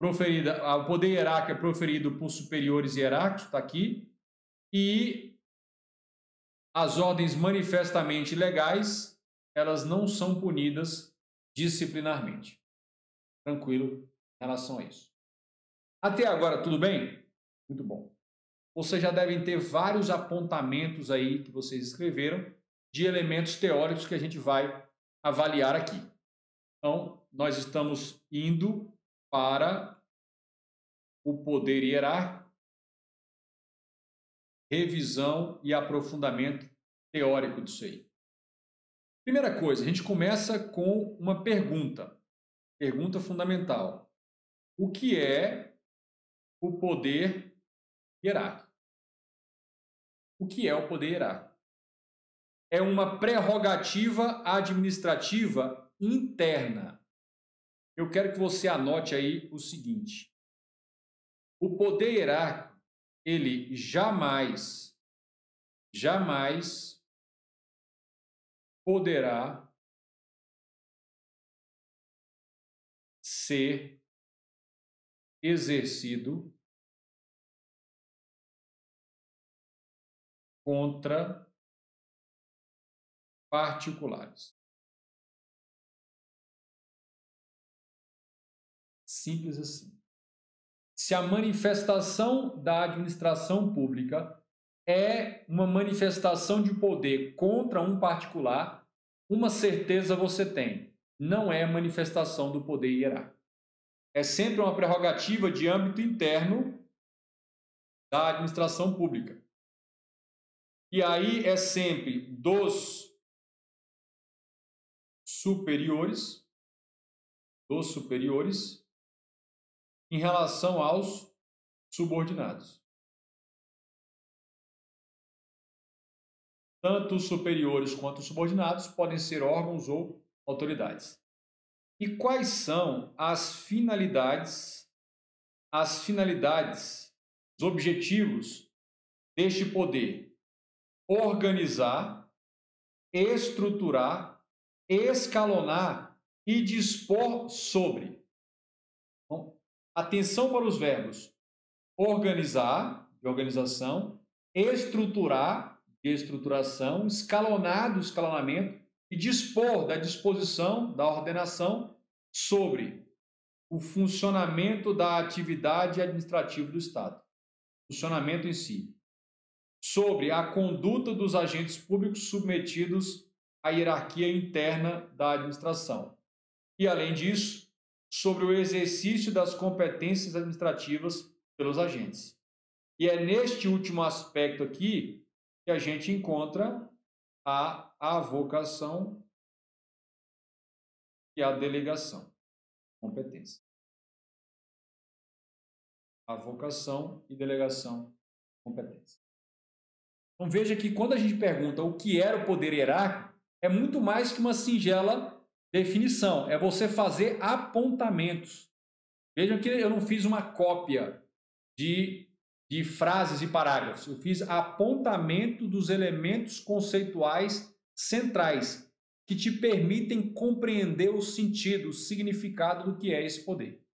O poder hierárquico é proferido por superiores hierárquicos, está aqui. E as ordens manifestamente ilegais, elas não são punidas disciplinarmente. Tranquilo em relação a isso. Até agora, tudo bem? Muito bom. Vocês já devem ter vários apontamentos aí que vocês escreveram de elementos teóricos que a gente vai avaliar aqui. Então, nós estamos indo para o poder hierárquico, revisão e aprofundamento teórico disso aí. Primeira coisa, a gente começa com uma pergunta fundamental. O que é o poder hierárquico? O que é o poder hierárquico? É uma prerrogativa administrativa interna. Eu quero que você anote aí o seguinte: o poder hierárquico, ele jamais poderá ser exercido contra particulares. Simples assim. Se a manifestação da administração pública é uma manifestação de poder contra um particular, uma certeza você tem: não é manifestação do poder hierárquico. É sempre uma prerrogativa de âmbito interno da administração pública. E aí é sempre dos superiores em relação aos subordinados. Tanto os superiores quanto os subordinados podem ser órgãos ou autoridades. E quais são as finalidades as finalidades, os objetivos deste poder: organizar, estruturar, escalonar e dispor sobre. Então, atenção para os verbos: organizar, de organização, estruturar, de estruturação, escalonar, do escalonamento, e dispor, da disposição, da ordenação, sobre o funcionamento da atividade administrativa do Estado. Funcionamento em si. Sobre a conduta dos agentes públicos submetidos à hierarquia interna da administração. E, além disso, sobre o exercício das competências administrativas pelos agentes. E é neste último aspecto aqui que a gente encontra a avocação e a delegação. Competência. Avocação e delegação. Competência. Então veja que quando a gente pergunta o que era o poder hierárquico, é muito mais que uma singela definição. É você fazer apontamentos. Vejam que eu não fiz uma cópia de frases e parágrafos. Eu fiz apontamento dos elementos conceituais centrais que te permitem compreender o sentido, o significado do que é esse poder.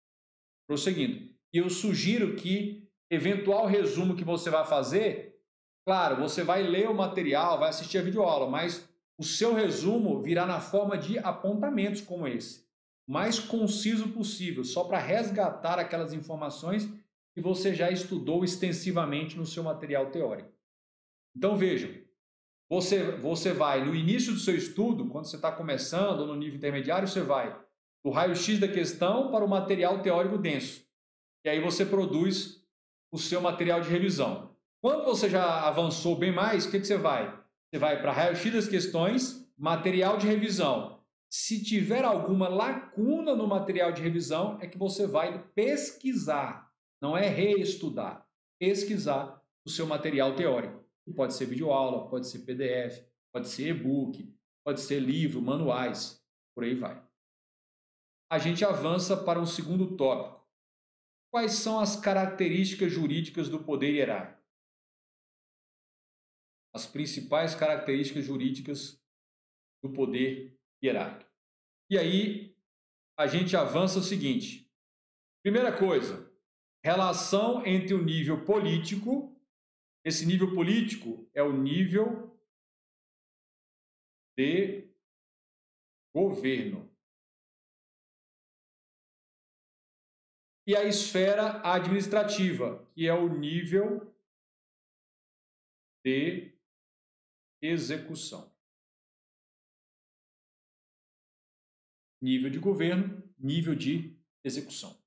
Prosseguindo. E eu sugiro que eventual resumo que você vai fazer, claro, você vai ler o material, vai assistir a videoaula, mas o seu resumo virá na forma de apontamentos como esse. O mais conciso possível, só para resgatar aquelas informações que você já estudou extensivamente no seu material teórico. Então, vejam, você vai, no início do seu estudo, quando você está começando, ou no nível intermediário, você vai do raio-x da questão para o material teórico denso. E aí você produz o seu material de revisão. Quando você já avançou bem mais, o que você vai? Você vai para raio-x das questões, material de revisão. Se tiver alguma lacuna no material de revisão, é que você vai pesquisar. Não é reestudar, pesquisar o seu material teórico. Que pode ser videoaula, pode ser PDF, pode ser e-book, pode ser livro, manuais, por aí vai. A gente avança para um segundo tópico. Quais são as características jurídicas do poder hierárquico? As principais características jurídicas do poder hierárquico. E aí, a gente avança o seguinte. Primeira coisa, relação entre o nível político, esse nível político é o nível de governo, e a esfera administrativa, que é o nível de execução. Nível de governo, nível de execução.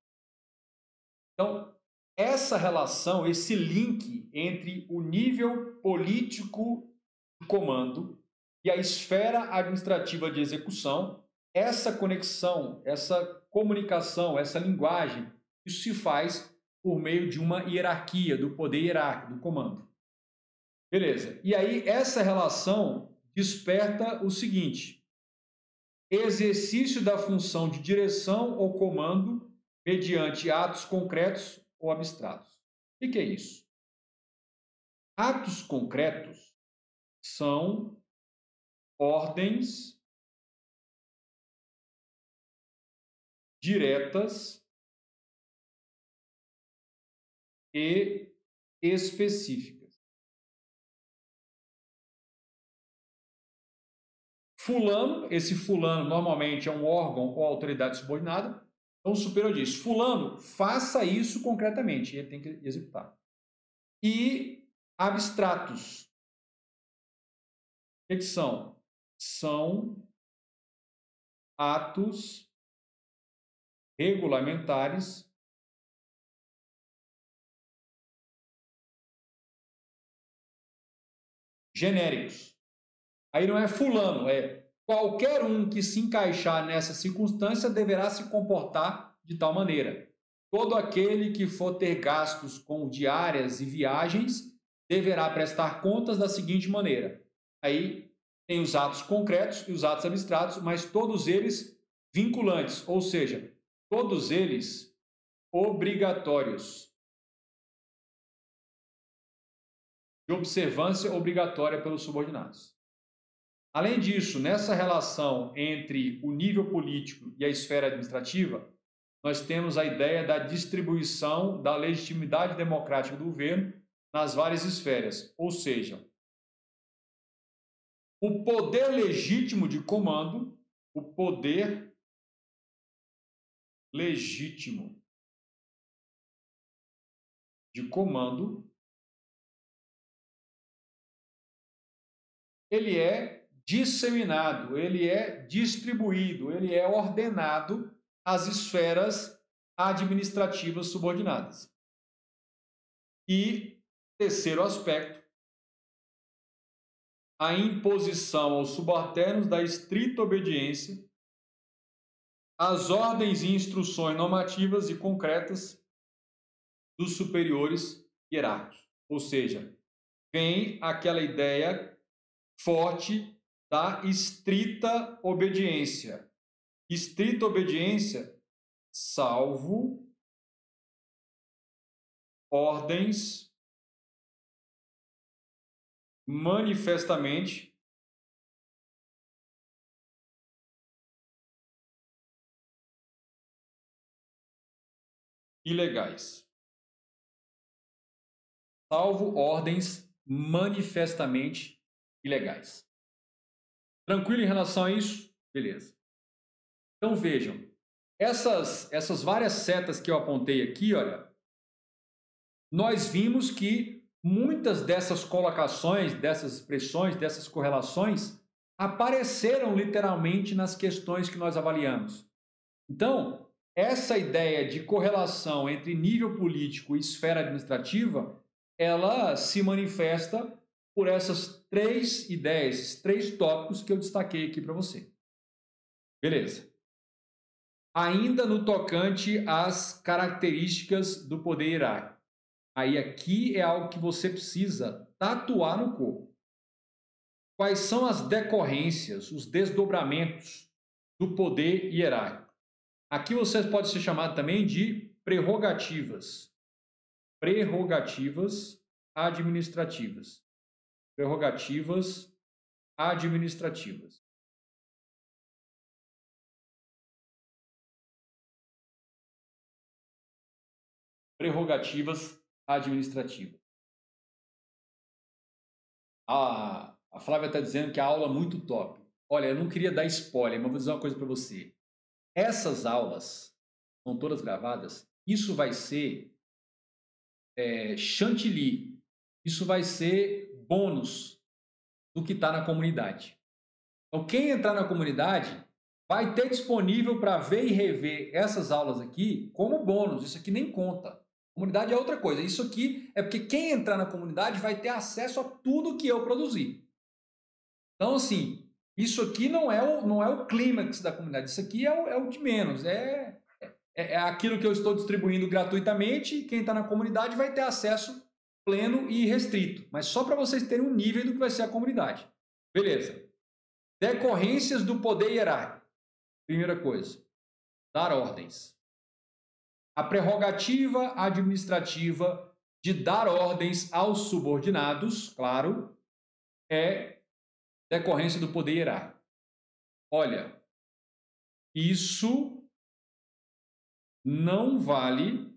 Então, essa relação, esse link entre o nível político de comando e a esfera administrativa de execução, essa conexão, essa comunicação, essa linguagem, isso se faz por meio de uma hierarquia, do poder hierárquico, do comando. Beleza. E aí, essa relação desperta o seguinte: exercício da função de direção ou comando mediante atos concretos ou abstratos. O que é isso? Atos concretos são ordens diretas e específicas. Fulano, esse fulano normalmente é um órgão ou autoridade subordinada. Então, o superior diz: fulano, faça isso concretamente. Ele tem que executar. E abstratos. O que são? São atos regulamentares genéricos. Aí não é fulano, é qualquer um que se encaixar nessa circunstância deverá se comportar de tal maneira. Todo aquele que for ter gastos com diárias e viagens deverá prestar contas da seguinte maneira. Aí tem os atos concretos e os atos abstratos, mas todos eles vinculantes, ou seja, todos eles obrigatórios. De observância obrigatória pelos subordinados. Além disso, nessa relação entre o nível político e a esfera administrativa, nós temos a ideia da distribuição da legitimidade democrática do governo nas várias esferas, ou seja, o poder legítimo de comando, o poder legítimo de comando, ele é disseminado, ele é distribuído, ele é ordenado às esferas administrativas subordinadas. E, terceiro aspecto, a imposição aos subalternos da estrita obediência às ordens e instruções normativas e concretas dos superiores hierárquicos. Ou seja, vem aquela ideia forte da estrita obediência. Estrita obediência, salvo ordens manifestamente ilegais. Salvo ordens manifestamente ilegais. Tranquilo em relação a isso? Beleza. Então vejam, essas várias setas que eu apontei aqui, olha, nós vimos que muitas dessas colocações, dessas expressões, dessas correlações apareceram literalmente nas questões que nós avaliamos. Então, essa ideia de correlação entre nível político e esfera administrativa, ela se manifesta por essas três ideias, esses três tópicos que eu destaquei aqui para você. Beleza. Ainda no tocante às características do poder hierárquico. Aí aqui é algo que você precisa tatuar no corpo. Quais são as decorrências, os desdobramentos do poder hierárquico? Aqui você pode ser chamado também de prerrogativas. Prerrogativas administrativas. Prerrogativas administrativas. Prerrogativas administrativas. A Flávia está dizendo que a aula é muito top. Olha, eu não queria dar spoiler, mas vou dizer uma coisa para você. Essas aulas são todas gravadas. Isso vai ser chantilly. Isso vai ser bônus do que está na comunidade. Então, quem entrar na comunidade vai ter disponível para ver e rever essas aulas aqui como bônus. Isso aqui nem conta. Comunidade é outra coisa. Isso aqui é porque quem entrar na comunidade vai ter acesso a tudo que eu produzi. Então, assim, isso aqui não é o clímax da comunidade. Isso aqui é o de menos. É aquilo que eu estou distribuindo gratuitamente e quem está na comunidade vai ter acesso pleno e restrito. Mas só para vocês terem um nível do que vai ser a comunidade. Beleza. Decorrências do poder hierárquico. Primeira coisa, dar ordens. A prerrogativa administrativa de dar ordens aos subordinados, claro, é decorrência do poder hierárquico. Olha, isso não vale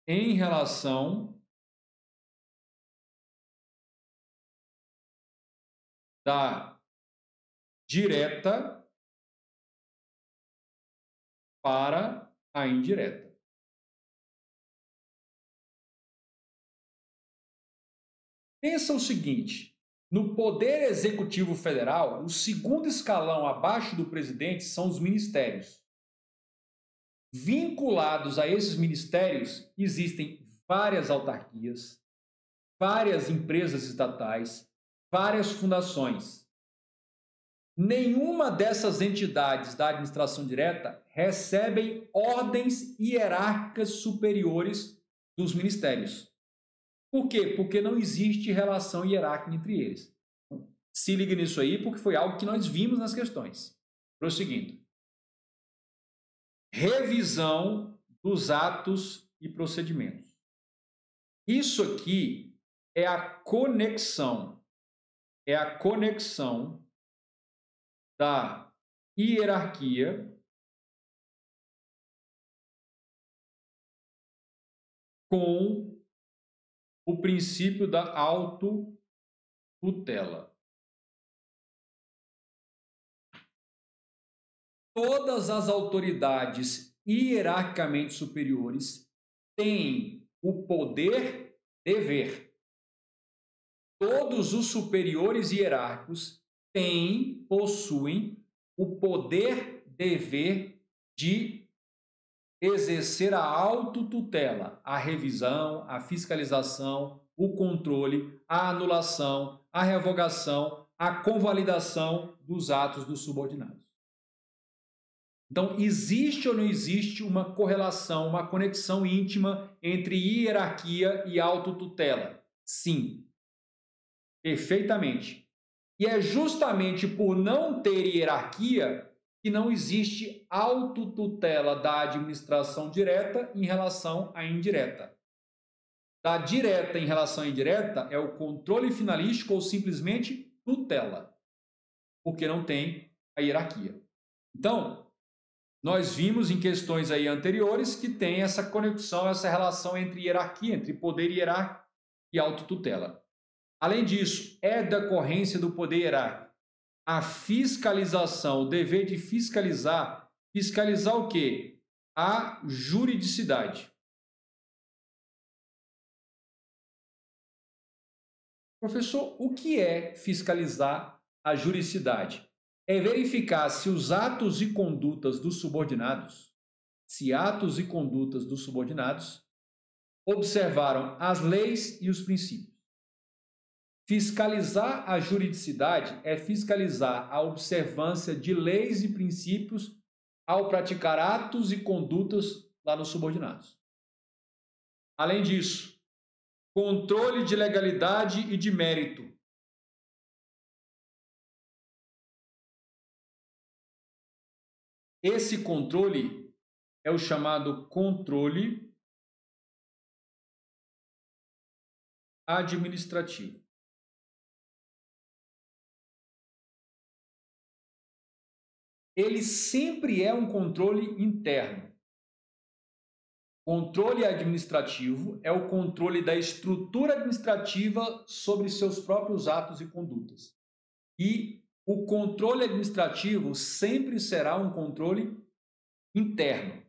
em relação da direta para a indireta. Pensa o seguinte, no Poder Executivo Federal, o segundo escalão abaixo do presidente são os ministérios. Vinculados a esses ministérios, existem várias autarquias, várias empresas estatais, várias fundações. Nenhuma dessas entidades da administração direta recebem ordens hierárquicas superiores dos ministérios. Por quê? Porque não existe relação hierárquica entre eles. Se liga nisso aí, porque foi algo que nós vimos nas questões. Prosseguindo. revisão dos atos e procedimentos. Isso aqui é a conexão da hierarquia com o princípio da autotutela. Todas as autoridades hierarquicamente superiores têm o poder dever. Todos os superiores hierárquicos possuem o poder dever de exercer a autotutela, a revisão, a fiscalização, o controle, a anulação, a revogação, a convalidação dos atos dos subordinados. Então, existe ou não existe uma correlação, uma conexão íntima entre hierarquia e autotutela? Sim, perfeitamente. E é justamente por não ter hierarquia que não existe autotutela da administração direta em relação à indireta. Da direta em relação à indireta é o controle finalístico ou simplesmente tutela, porque não tem a hierarquia. Então, nós vimos em questões aí anteriores que tem essa conexão, essa relação entre hierarquia, entre poder hierárquico e autotutela. Além disso, é decorrência do poder hierárquico a fiscalização, o dever de fiscalizar. Fiscalizar o quê? A juridicidade. Professor, o que é fiscalizar a juridicidade? É verificar se os atos e condutas dos subordinados, observaram as leis e os princípios. Fiscalizar a juridicidade é fiscalizar a observância de leis e princípios ao praticar atos e condutas lá nos subordinados. Além disso, controle de legalidade e de mérito. Esse controle é o chamado controle administrativo. Ele sempre é um controle interno. Controle administrativo é o controle da estrutura administrativa sobre seus próprios atos e condutas. E o controle administrativo sempre será um controle interno.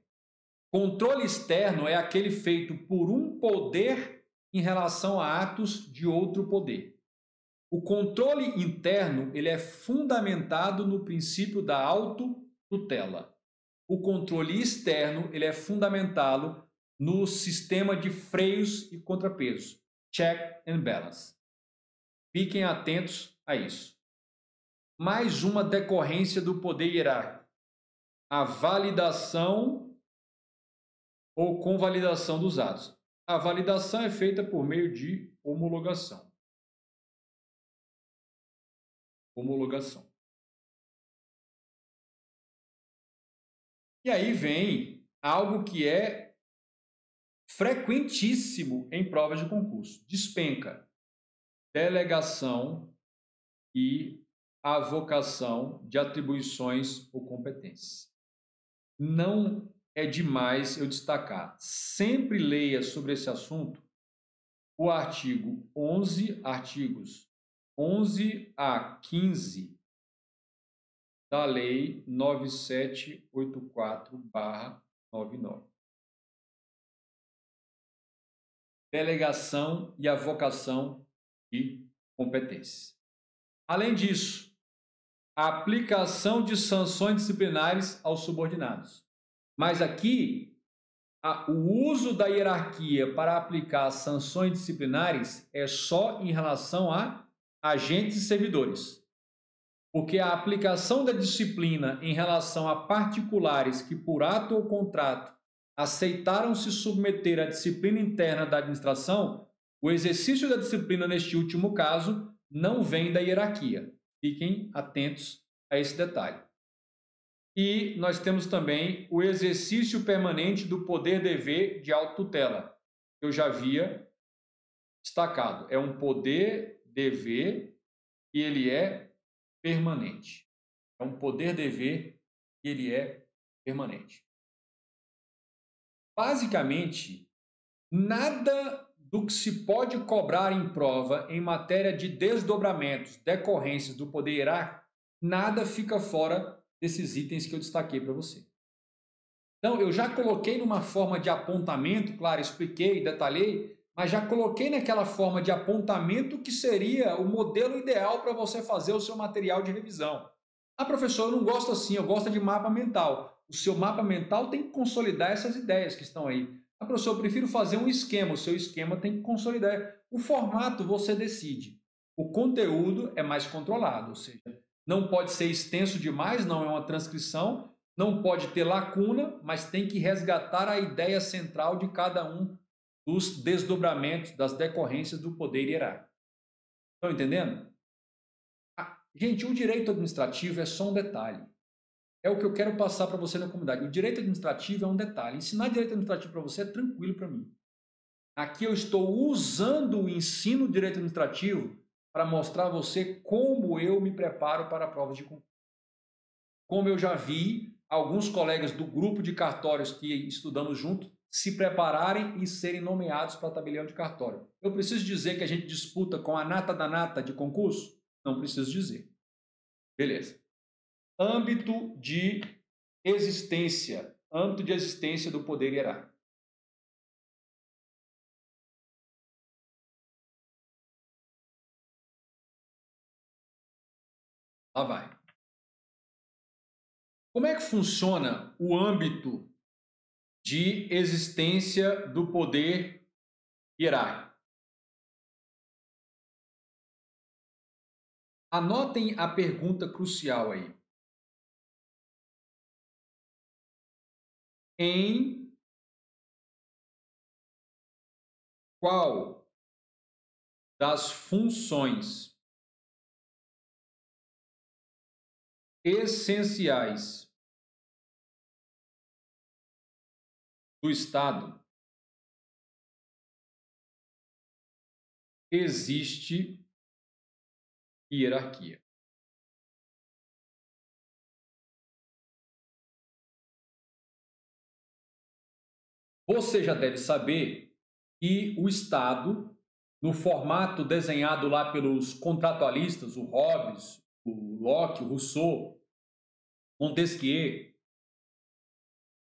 Controle externo é aquele feito por um poder em relação a atos de outro poder. O controle interno ele é fundamentado no princípio da autotutela. O controle externo ele é fundamentado no sistema de freios e contrapesos, check and balance. Fiquem atentos a isso. Mais uma decorrência do poder hierárquico. A validação ou convalidação dos atos. A validação é feita por meio de homologação. E aí vem algo que é frequentíssimo em provas de concurso. Despenca. Delegação e avocação de atribuições ou competências. Não é demais eu destacar. Sempre leia sobre esse assunto o artigos 11 a 15 da Lei 9784/99. Delegação e avocação de competências. Além disso, a aplicação de sanções disciplinares aos subordinados. Mas aqui, o uso da hierarquia para aplicar sanções disciplinares é só em relação a agentes e servidores. Porque a aplicação da disciplina em relação a particulares que, por ato ou contrato, aceitaram se submeter à disciplina interna da administração, o exercício da disciplina neste último caso não vem da hierarquia. Fiquem atentos a esse detalhe. E nós temos também o exercício permanente do poder-dever de autotutela. Eu já havia destacado. É um poder-dever e ele é permanente. É um poder-dever e ele é permanente. Basicamente, nada do que se pode cobrar em prova em matéria de desdobramentos, decorrências do poder hierárquico, nada fica fora desses itens que eu destaquei para você. Então, eu já coloquei numa forma de apontamento, claro, expliquei, detalhei, mas já coloquei naquela forma de apontamento que seria o modelo ideal para você fazer o seu material de revisão. Ah, professor, eu não gosto assim, eu gosto de mapa mental. O seu mapa mental tem que consolidar essas ideias que estão aí. Ah, professor, eu prefiro fazer um esquema. O seu esquema tem que consolidar. O formato você decide. O conteúdo é mais controlado, ou seja, não pode ser extenso demais, não é uma transcrição, não pode ter lacuna, mas tem que resgatar a ideia central de cada um dos desdobramentos, das decorrências do poder hierárquico. Estão entendendo? Gente, o direito administrativo é só um detalhe. É o que eu quero passar para você na comunidade. O direito administrativo é um detalhe. Ensinar direito administrativo para você é tranquilo para mim. Aqui eu estou usando o ensino do direito administrativo para mostrar a você como eu me preparo para provas de concurso. Como eu já vi alguns colegas do grupo de cartórios que estudamos junto se prepararem e serem nomeados para tabelião de cartório. Eu preciso dizer que a gente disputa com a nata da nata de concurso? Não preciso dizer. Beleza. Âmbito de existência do poder hierárquico. Lá vai. Como é que funciona o âmbito de existência do poder hierárquico? Anotem a pergunta crucial aí. Em qual das funções essenciais do Estado existe hierarquia? Você já deve saber que o Estado, no formato desenhado lá pelos contratualistas, o Hobbes, o Locke, o Rousseau, Montesquieu,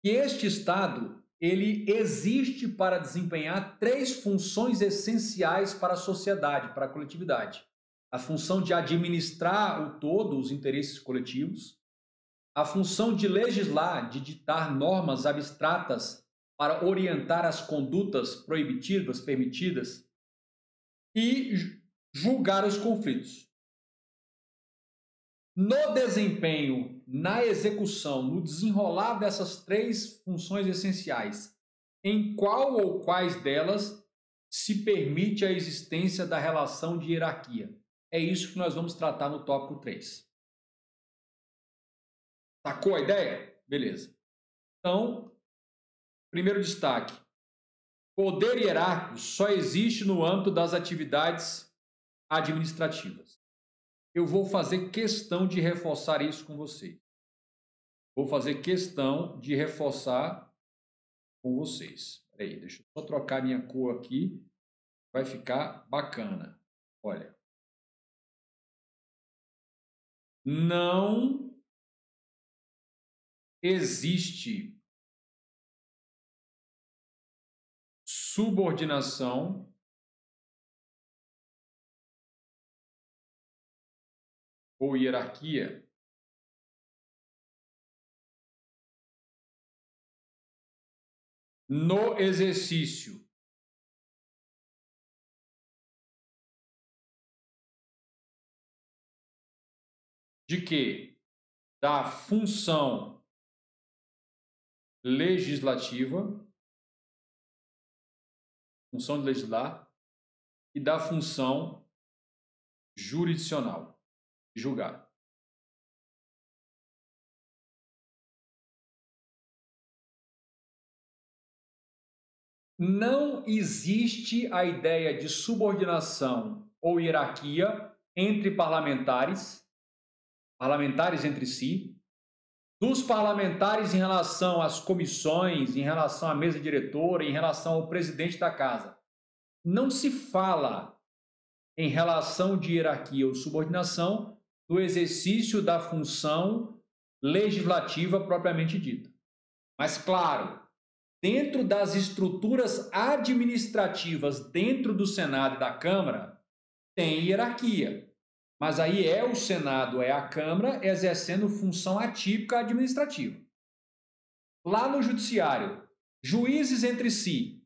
que este Estado ele existe para desempenhar três funções essenciais para a sociedade, para a coletividade. A função de administrar o todo, os interesses coletivos, a função de legislar, de ditar normas abstratas para orientar as condutas proibitivas, permitidas, e julgar os conflitos. No desempenho, na execução, no desenrolar dessas três funções essenciais, em qual ou quais delas se permite a existência da relação de hierarquia? É isso que nós vamos tratar no tópico 3. Sacou a ideia? Beleza. Então, primeiro destaque: poder hierárquico só existe no âmbito das atividades administrativas. Eu vou fazer questão de reforçar isso com vocês. Vou fazer questão de reforçar com vocês. Peraí, deixa eu só trocar minha cor aqui. Vai ficar bacana. Olha. Não existe subordinação ou hierarquia no exercício de quê? Da função legislativa, função de legislar, e da função jurisdicional, de julgar. Não existe a ideia de subordinação ou hierarquia entre parlamentares, parlamentares entre si, dos parlamentares em relação às comissões, em relação à mesa diretora, em relação ao presidente da casa. Não se fala em relação de hierarquia ou subordinação no exercício da função legislativa propriamente dita. Mas, claro, dentro das estruturas administrativas dentro do Senado e da Câmara, tem hierarquia. Mas aí é o Senado, é a Câmara exercendo função atípica administrativa. Lá no Judiciário, juízes entre si,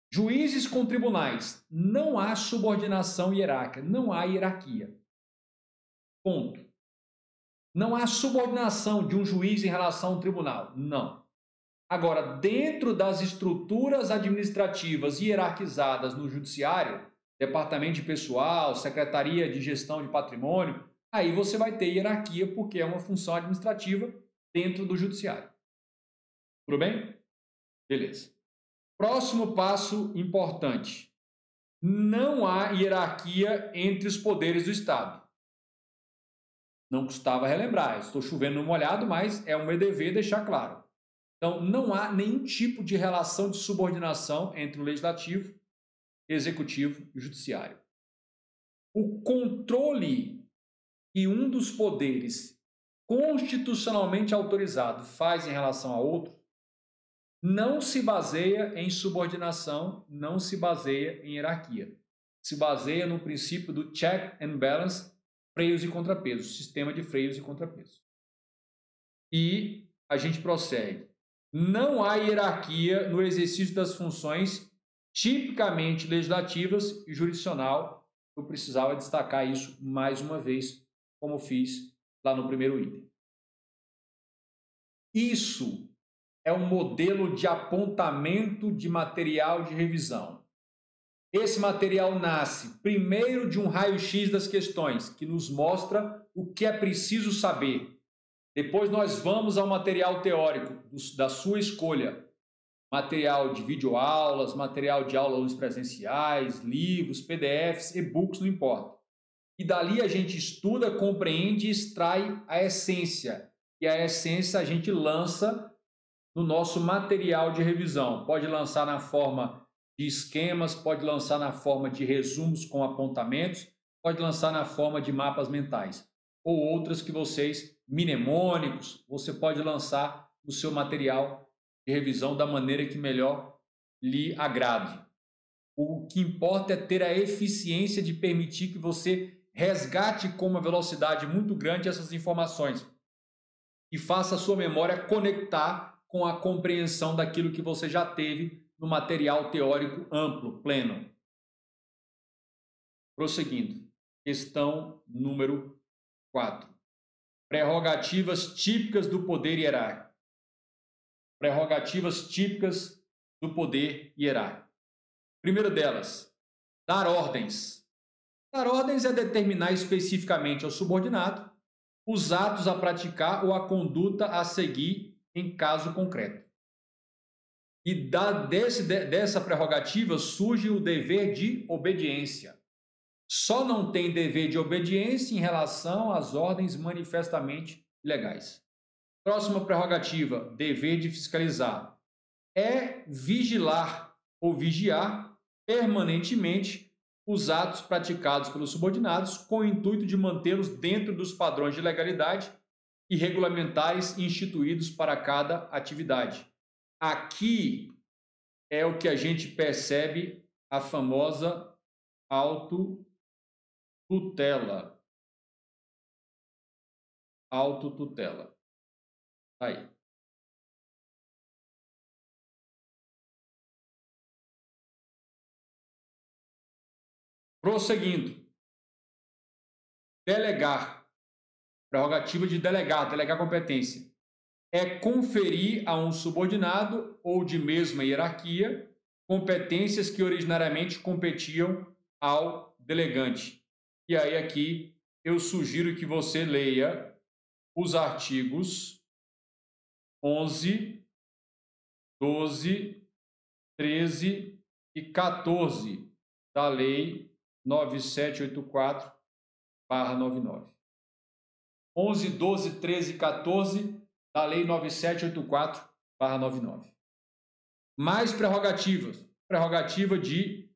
juízes com tribunais, não há subordinação hierárquica, não há hierarquia. Ponto. Não há subordinação de um juiz em relação a um tribunal, não. Agora, dentro das estruturas administrativas hierarquizadas no Judiciário, Departamento de Pessoal, Secretaria de Gestão de Patrimônio, aí você vai ter hierarquia porque é uma função administrativa dentro do Judiciário. Tudo bem? Beleza. Próximo passo importante. Não há hierarquia entre os poderes do Estado. Não custava relembrar, estou chovendo no molhado, mas é o meu dever deixar claro. Então, não há nenhum tipo de relação de subordinação entre o Legislativo, Executivo e Judiciário. O controle que um dos poderes constitucionalmente autorizado faz em relação a outro não se baseia em subordinação, não se baseia em hierarquia. Se baseia no princípio do check and balance, freios e contrapesos, sistema de freios e contrapesos. E a gente prossegue. Não há hierarquia no exercício das funções tipicamente legislativas e jurisdicional. Eu precisava destacar isso mais uma vez, como fiz lá no primeiro item. Isso é um modelo de apontamento de material de revisão. Esse material nasce primeiro de um raio-x das questões, que nos mostra o que é preciso saber. Depois nós vamos ao material teórico da sua escolha. Material de videoaulas, material de aulas presenciais, livros, PDFs, e-books, não importa. E dali a gente estuda, compreende e extrai a essência. E a essência a gente lança no nosso material de revisão. Pode lançar na forma de esquemas, pode lançar na forma de resumos com apontamentos, pode lançar na forma de mapas mentais. Ou outras que vocês, mnemônicos, você pode lançar no seu material de revisão da maneira que melhor lhe agrade. O que importa é ter a eficiência de permitir que você resgate com uma velocidade muito grande essas informações e faça a sua memória conectar com a compreensão daquilo que você já teve no material teórico amplo, pleno. Prosseguindo. Questão número 4. Prerrogativas típicas do poder hierárquico. Prerrogativas típicas do poder hierárquico. Primeiro delas, dar ordens. Dar ordens é determinar especificamente ao subordinado os atos a praticar ou a conduta a seguir em caso concreto. E dessa prerrogativa surge o dever de obediência. Só não tem dever de obediência em relação às ordens manifestamente ilegais. Próxima prerrogativa, dever de fiscalizar. É vigilar ou vigiar permanentemente os atos praticados pelos subordinados com o intuito de mantê-los dentro dos padrões de legalidade e regulamentares instituídos para cada atividade. Aqui é o que a gente percebe a famosa autotutela. Autotutela. Aí. Prosseguindo. Delegar. Prerrogativa de delegar competência. É conferir a um subordinado ou de mesma hierarquia competências que originariamente competiam ao delegante. E aí aqui eu sugiro que você leia os artigos 11, 12 13 e 14 da Lei 9784/99. 11, 12, 13 e 14 da Lei 9784/99. Mais prerrogativas. Prerrogativa de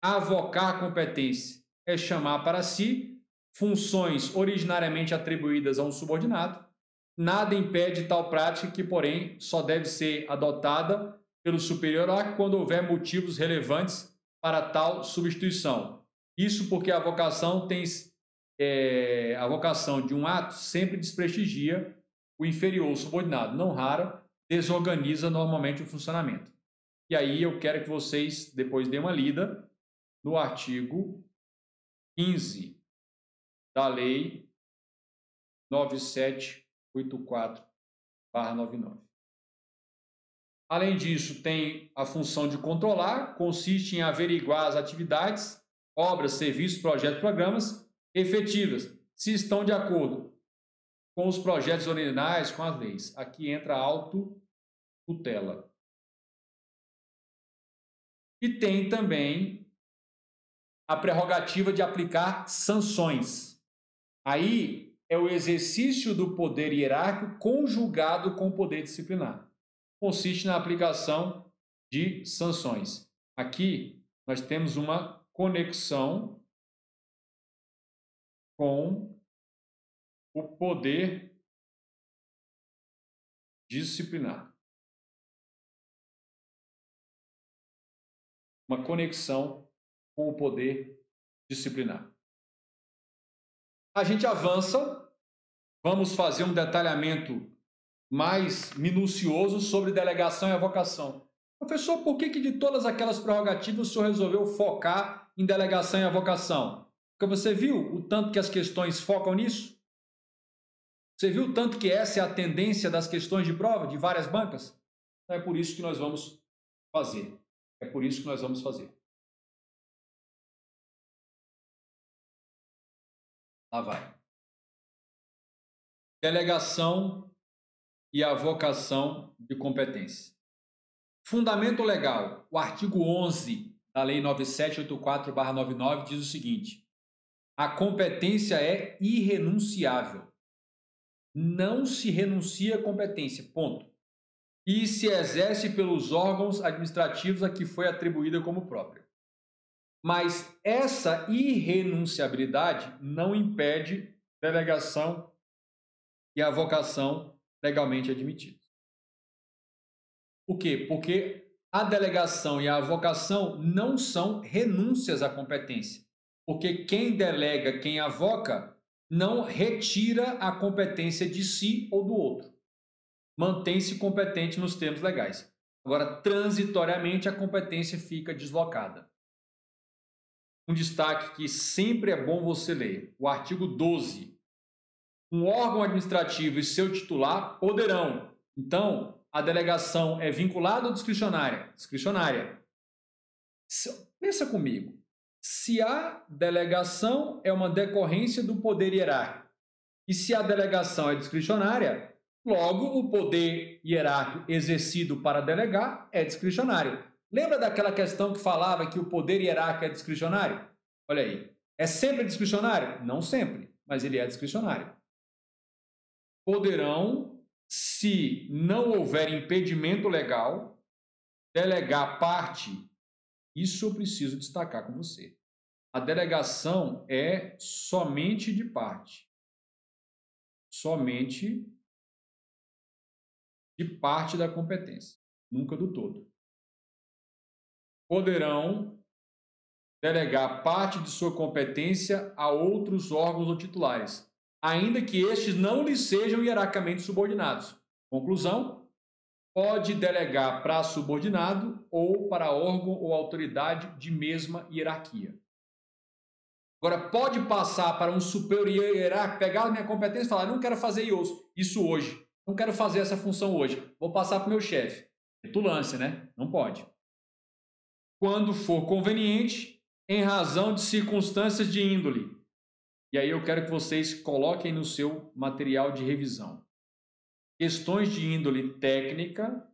avocar competência é chamar para si funções originariamente atribuídas a um subordinado. Nada impede tal prática que, porém, só deve ser adotada pelo superior quando houver motivos relevantes para tal substituição. Isso porque a avocação de um ato sempre desprestigia o inferior, o subordinado. Não raro, desorganiza normalmente o funcionamento. E aí eu quero que vocês depois deem uma lida no artigo 15 da Lei 9784/99. Além disso, tem a função de controlar, consiste em averiguar as atividades, obras, serviços, projetos, programas efetivas, se estão de acordo com os projetos originais, com as leis. Aqui entra a autotutela. E tem também a prerrogativa de aplicar sanções. Aí é o exercício do poder hierárquico conjugado com o poder disciplinar. Consiste na aplicação de sanções. Aqui nós temos uma conexão com o poder disciplinar. Uma conexão com o poder disciplinar. A gente avança, vamos fazer um detalhamento mais minucioso sobre delegação e avocação. Professor, por que de todas aquelas prerrogativas o senhor resolveu focar em delegação e avocação? Porque você viu o tanto que as questões focam nisso? Você viu o tanto que essa é a tendência das questões de prova de várias bancas? Então é por isso que nós vamos fazer. É por isso que nós vamos fazer. Lá vai. Delegação e avocação de competência. Fundamento legal. O artigo 11 da Lei 9784/99 diz o seguinte: a competência é irrenunciável. Não se renuncia à competência, ponto. E se exerce pelos órgãos administrativos a que foi atribuída como própria. Mas essa irrenunciabilidade não impede delegação e avocação legalmente admitidas. Por quê? Porque a delegação e a avocação não são renúncias à competência. Porque quem delega, quem avoca, não retira a competência de si ou do outro. Mantém-se competente nos termos legais. Agora, transitoriamente, a competência fica deslocada. Um destaque que sempre é bom você ler. O artigo 12. Um órgão administrativo e seu titular poderão. Então, a delegação é vinculada ou discricionária? Discricionária. Pensa comigo. Se a delegação é uma decorrência do poder hierárquico e se a delegação é discricionária, logo o poder hierárquico exercido para delegar é discricionário. Lembra daquela questão que falava que o poder hierárquico é discricionário? Olha aí. É sempre discricionário? Não sempre, mas ele é discricionário. Poderão, se não houver impedimento legal, delegar parte. Isso eu preciso destacar com você. A delegação é somente de parte. Somente de parte da competência, nunca do todo. Poderão delegar parte de sua competência a outros órgãos ou titulares, ainda que estes não lhes sejam hierarquicamente subordinados. Conclusão: pode delegar para subordinado ou para órgão ou autoridade de mesma hierarquia. Agora, pode passar para um superior hierárquico, pegar a minha competência e falar: não quero fazer isso hoje, não quero fazer essa função hoje, vou passar para o meu chefe. Petulância, né? Não pode. Quando for conveniente, em razão de circunstâncias de índole. E aí eu quero que vocês coloquem no seu material de revisão. Questões de índole técnica,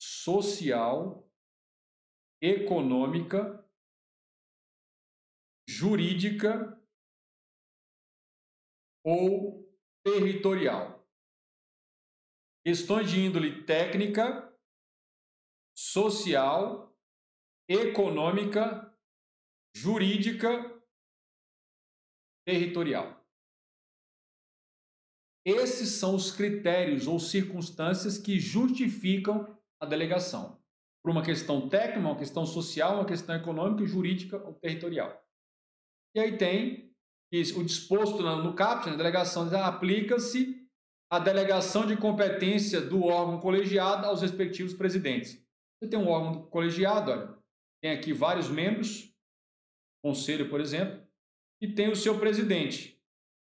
social econômica, jurídica ou territorial. Questões de índole técnica, social, econômica, jurídica, territorial. Esses são os critérios ou circunstâncias que justificam a delegação. Por uma questão técnica, uma questão social, uma questão econômica, jurídica ou territorial. E aí tem o disposto no caput, na delegação, aplica-se a delegação de competência do órgão colegiado aos respectivos presidentes. Você tem um órgão colegiado, olha, tem aqui vários membros, conselho, por exemplo, e tem o seu presidente.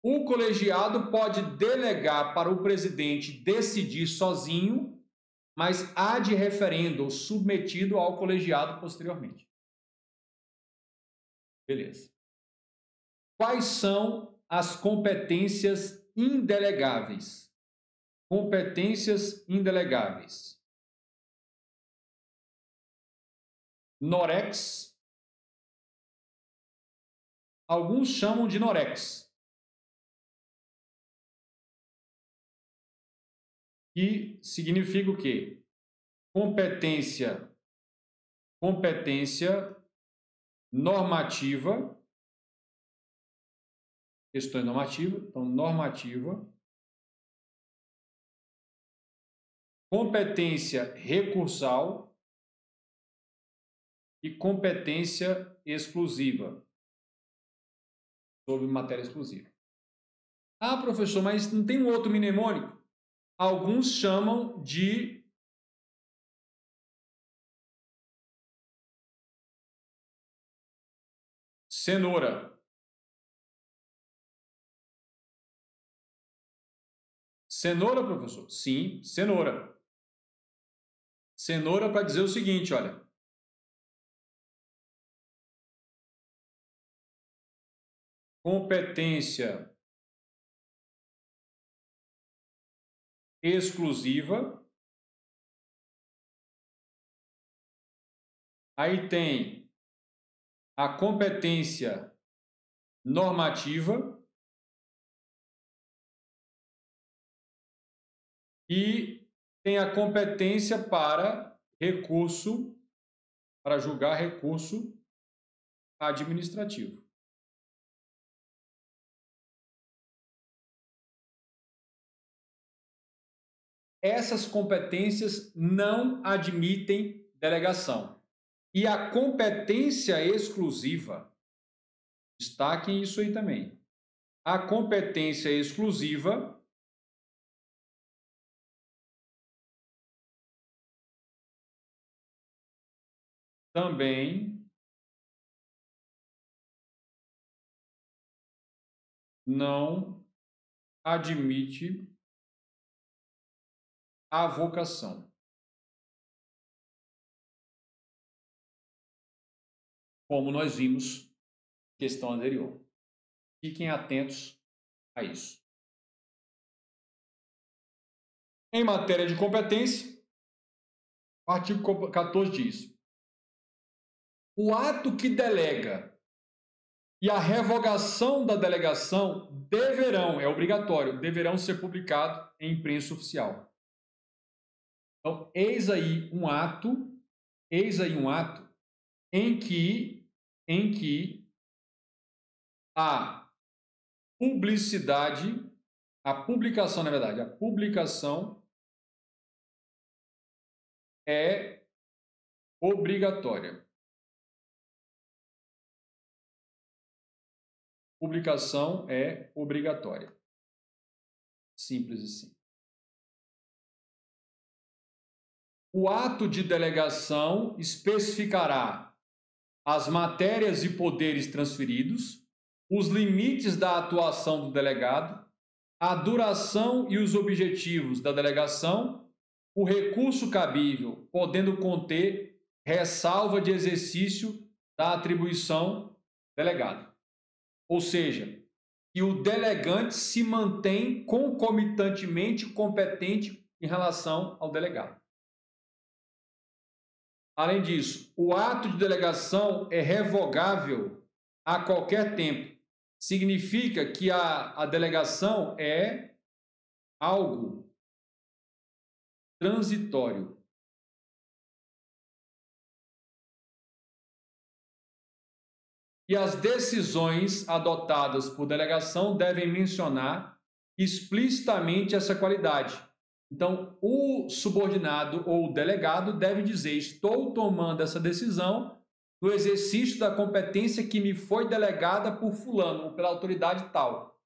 O colegiado pode delegar para o presidente decidir sozinho, mas há de referendo submetido ao colegiado posteriormente. Beleza. Quais são as competências indelegáveis? Competências indelegáveis. Norex. Alguns chamam de Norex. Que significa o quê? Competência normativa, questões normativas, então normativa, competência recursal e competência exclusiva, sobre matéria exclusiva. Ah, professor, mas não tem um outro mnemônico? Alguns chamam de cenoura. Cenoura, professor? Sim, cenoura. Cenoura para dizer o seguinte, olha. Competência exclusiva. Aí tem a competência normativa e tem a competência para recurso, para julgar recurso administrativo. Essas competências não admitem delegação. E a competência exclusiva, destaquem isso aí também. A competência exclusiva também não admite avocação. Como nós vimos na questão anterior. Fiquem atentos a isso. Em matéria de competência, o artigo 14 diz: o ato que delega e a revogação da delegação deverão, é obrigatório, deverão ser publicados em imprensa oficial. Então, eis aí um ato em que a publicidade, a publicação, na verdade, a publicação é obrigatória. Publicação é obrigatória. Simples assim. O ato de delegação especificará as matérias e poderes transferidos, os limites da atuação do delegado, a duração e os objetivos da delegação, o recurso cabível, podendo conter ressalva de exercício da atribuição delegada. Ou seja, que o delegante se mantém concomitantemente competente em relação ao delegado. Além disso, o ato de delegação é revogável a qualquer tempo. Significa que a delegação é algo transitório. E as decisões adotadas por delegação devem mencionar explicitamente essa qualidade. Então, o subordinado ou o delegado deve dizer: estou tomando essa decisão no exercício da competência que me foi delegada por fulano ou pela autoridade tal.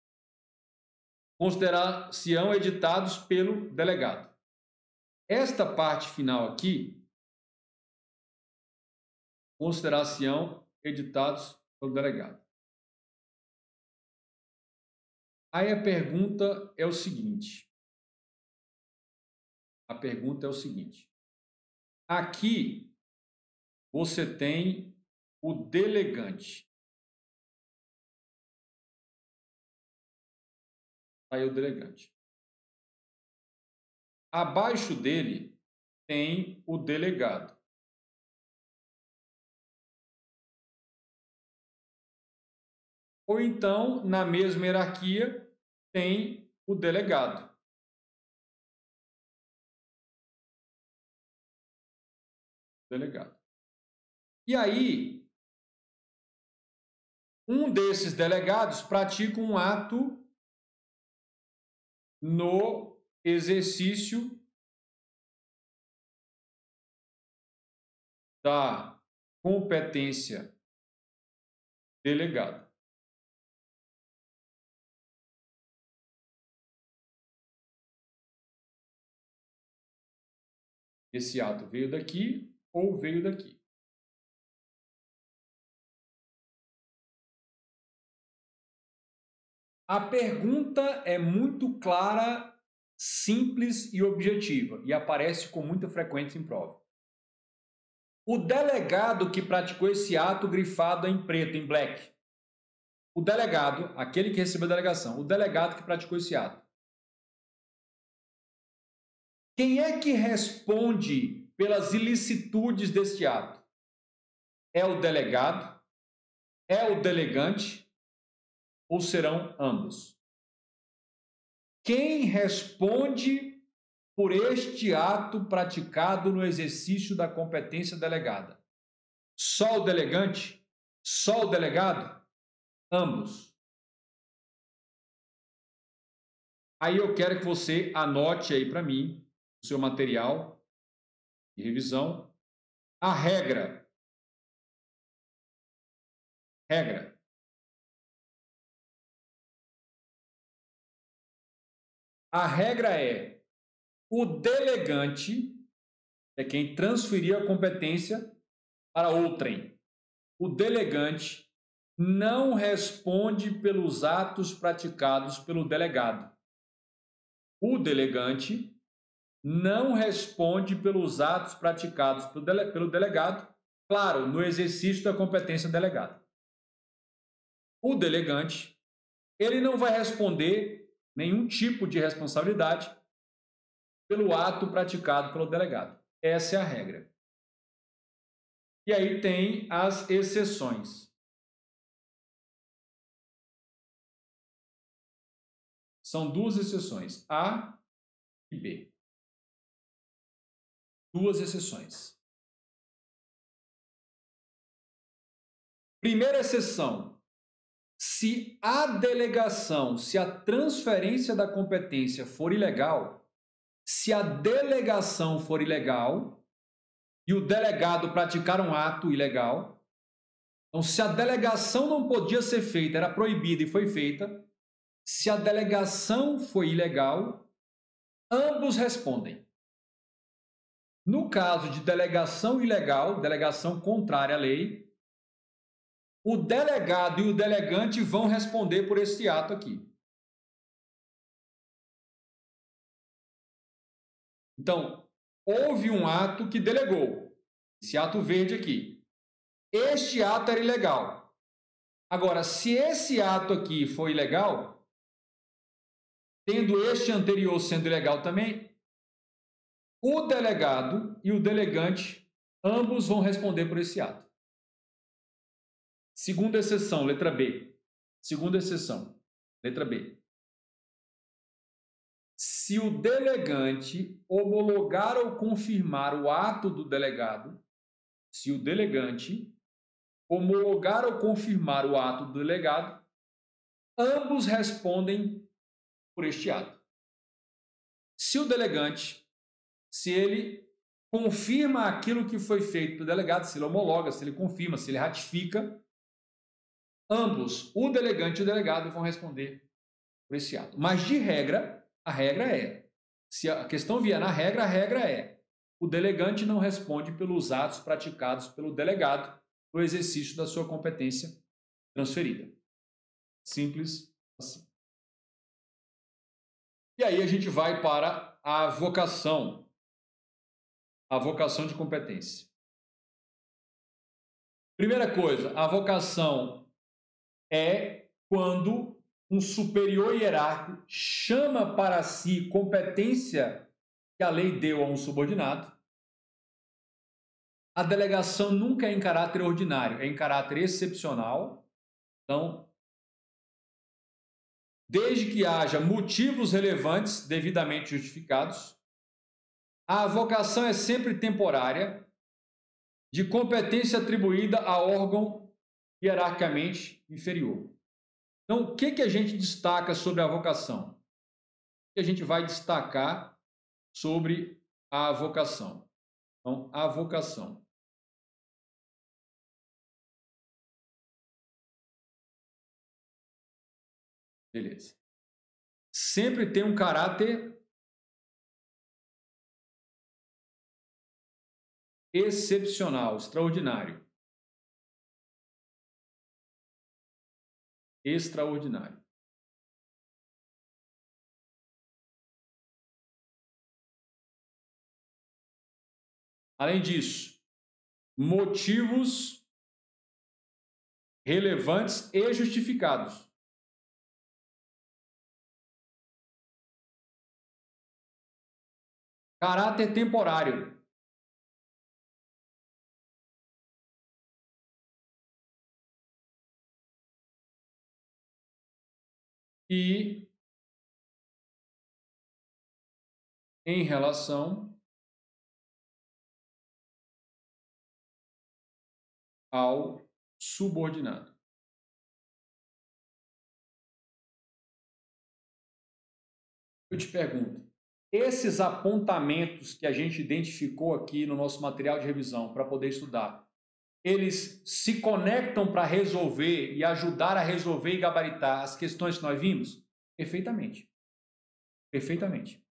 Considerar-se-ão editados pelo delegado. Esta parte final aqui, considerar-se-ão editados pelo delegado. Aí a pergunta é o seguinte. Aqui você tem o delegante. Aí o delegante. Abaixo dele tem o delegado. Ou então, na mesma hierarquia, tem o delegado. E aí, um desses delegados pratica um ato no exercício da competência delegada. Esse ato veio daqui ou veio daqui. A pergunta é muito clara, simples e objetiva e aparece com muita frequência em prova. O delegado que praticou esse ato grifado em preto, em black. O delegado, aquele que recebeu a delegação, o delegado que praticou esse ato. Quem é que responde pelas ilicitudes deste ato? É o delegado? É o delegante? Ou serão ambos? Quem responde por este ato praticado no exercício da competência delegada? Só o delegante? Só o delegado? Ambos. Aí eu quero que você anote aí para mim, o seu material de revisão, a regra. A regra é: o delegante é quem transferiu a competência para outrem. O delegante não responde pelos atos praticados pelo delegado. O delegante não responde pelos atos praticados pelo delegado, claro, no exercício da competência delegada. O delegante, ele não vai responder nenhum tipo de responsabilidade pelo ato praticado pelo delegado. Essa é a regra. E aí tem as exceções. São duas exceções, A e B. Duas exceções. Primeira exceção: se a delegação, se a transferência da competência for ilegal, se a delegação for ilegal e o delegado praticar um ato ilegal, então se a delegação não podia ser feita, era proibida e foi feita, se a delegação foi ilegal, ambos respondem. No caso de delegação ilegal, delegação contrária à lei, o delegado e o delegante vão responder por esse ato aqui. Então, houve um ato que delegou. Esse ato verde aqui. Este ato era ilegal. Agora, se esse ato aqui foi ilegal, tendo este anterior sendo ilegal também, o delegado e o delegante ambos vão responder por esse ato. Segunda exceção, letra B. Segunda exceção, letra B. Se o delegante homologar ou confirmar o ato do delegado, se o delegante homologar ou confirmar o ato do delegado, ambos respondem por este ato. Se o delegante, se ele confirma aquilo que foi feito pelo delegado, se ele homologa, se ele confirma, se ele ratifica, ambos, o delegante e o delegado, vão responder por esse ato. Mas, de regra, a regra é, se a questão vier na regra, a regra é, o delegante não responde pelos atos praticados pelo delegado no exercício da sua competência transferida. Simples assim. E aí a gente vai para a avocação de competência. Primeira coisa, a avocação é quando um superior hierárquico chama para si competência que a lei deu a um subordinado. A delegação nunca é em caráter ordinário, é em caráter excepcional. Então, desde que haja motivos relevantes devidamente justificados, a avocação é sempre temporária, de competência atribuída a órgão hierarquicamente inferior. Então, o que a gente destaca sobre a avocação? O que a gente vai destacar sobre a avocação? Então, a avocação. Beleza. Sempre tem um caráter excepcional, extraordinário. Extraordinário. Além disso, motivos relevantes e justificados. Caráter temporário. E em relação ao subordinado. Eu te pergunto, esses apontamentos que a gente identificou aqui no nosso material de revisão para poder estudar, eles se conectam para resolver e ajudar a resolver e gabaritar as questões que nós vimos? Perfeitamente. Perfeitamente.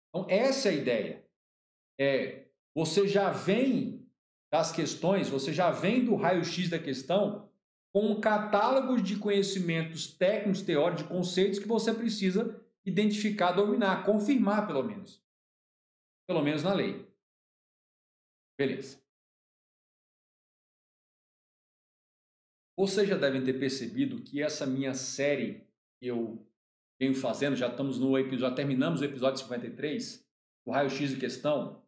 Então, essa é a ideia. Você já vem das questões, você já vem do raio-x da questão com um catálogo de conhecimentos técnicos, teóricos, de conceitos que você precisa identificar, dominar, confirmar pelo menos na lei. Beleza. Vocês já devem ter percebido que essa minha série que eu venho fazendo, já terminamos o episódio 53, o raio-x de questão,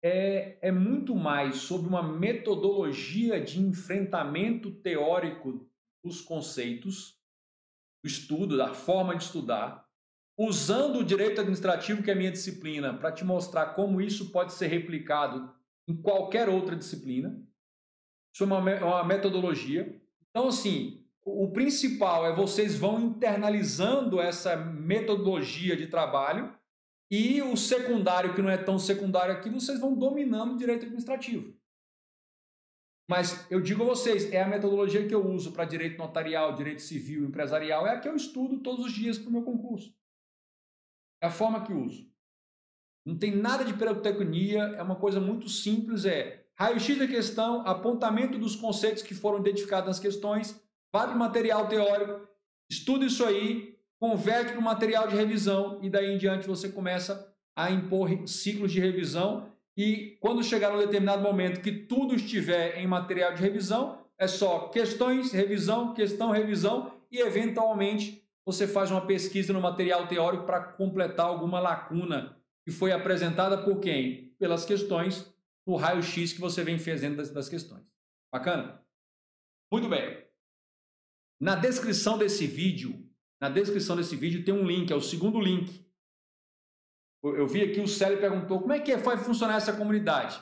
é muito mais sobre uma metodologia de enfrentamento teórico dos conceitos, do estudo, da forma de estudar, usando o direito administrativo, que é a minha disciplina, para te mostrar como isso pode ser replicado em qualquer outra disciplina. Isso é uma metodologia. Então, assim, o principal é vocês vão internalizando essa metodologia de trabalho e o secundário, que não é tão secundário aqui, vocês vão dominando o direito administrativo. Mas eu digo a vocês, é a metodologia que eu uso para direito notarial, direito civil, empresarial, é a que eu estudo todos os dias para o meu concurso. É a forma que uso. Não tem nada de pirotecnia, é uma coisa muito simples, raio-x da questão, apontamento dos conceitos que foram identificados nas questões, vai para o material teórico, estuda isso aí, converte para o material de revisão e daí em diante você começa a impor ciclos de revisão e quando chegar um determinado momento que tudo estiver em material de revisão, é só questões, revisão, questão, revisão e eventualmente você faz uma pesquisa no material teórico para completar alguma lacuna que foi apresentada por quem? Pelas questões no raio-x que você vem fazendo das questões. Bacana? Muito bem. Na descrição desse vídeo tem um link, é o segundo link. Eu vi aqui o Célio perguntou como é que vai funcionar essa comunidade.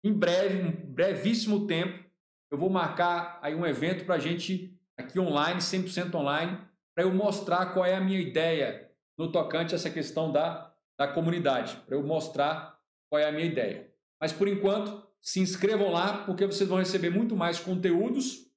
Em breve, um brevíssimo tempo, eu vou marcar aí um evento para a gente aqui online, 100% online, para eu mostrar qual é a minha ideia no tocante a essa questão da comunidade, para eu mostrar qual é a minha ideia. Mas por enquanto, se inscrevam lá, porque vocês vão receber muito mais conteúdos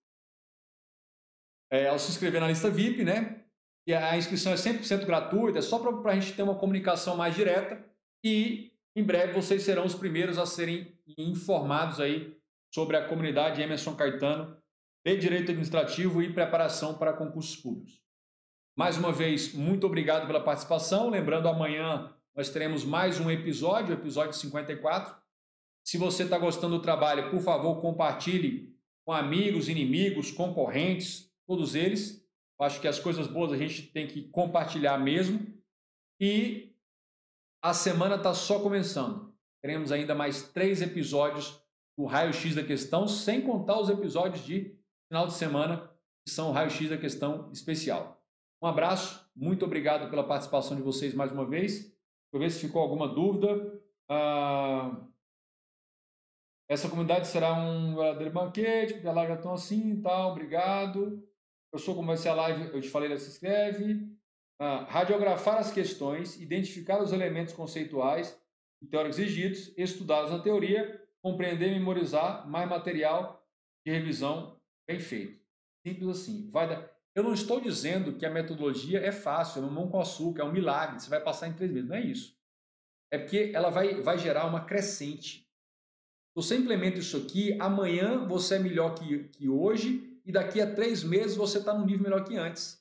ao se inscrever na lista VIP, né? E a inscrição é 100% gratuita, é só para a gente ter uma comunicação mais direta e em breve vocês serão os primeiros a serem informados aí sobre a comunidade Emerson Caetano de Direito Administrativo e preparação para concursos públicos. Mais uma vez, muito obrigado pela participação. Lembrando, amanhã nós teremos mais um episódio, o episódio 54. Se você está gostando do trabalho, por favor, compartilhe com amigos, inimigos, concorrentes, todos eles. Acho que as coisas boas a gente tem que compartilhar mesmo. E a semana está só começando. Teremos ainda mais 3 episódios do Raio-X da Questão, sem contar os episódios de final de semana, que são o Raio-X da Questão especial. Um abraço, muito obrigado pela participação de vocês mais uma vez. Deixa eu ver se ficou alguma dúvida. Essa comunidade será um verdadeiro banquete, porque a live já estão assim e tal, obrigado. Eu sou como vai ser a live, eu te falei, se inscreve. Radiografar as questões, identificar os elementos conceituais e teóricos exigidos, estudá-los na teoria, compreender e memorizar mais material de revisão bem feito. Simples assim. Eu não estou dizendo que a metodologia é fácil, é mamão com açúcar, é um milagre, você vai passar em 3 meses. Não é isso. É porque ela vai gerar uma crescente. Você implementa isso aqui, amanhã você é melhor que hoje e daqui a 3 meses você está num nível melhor que antes.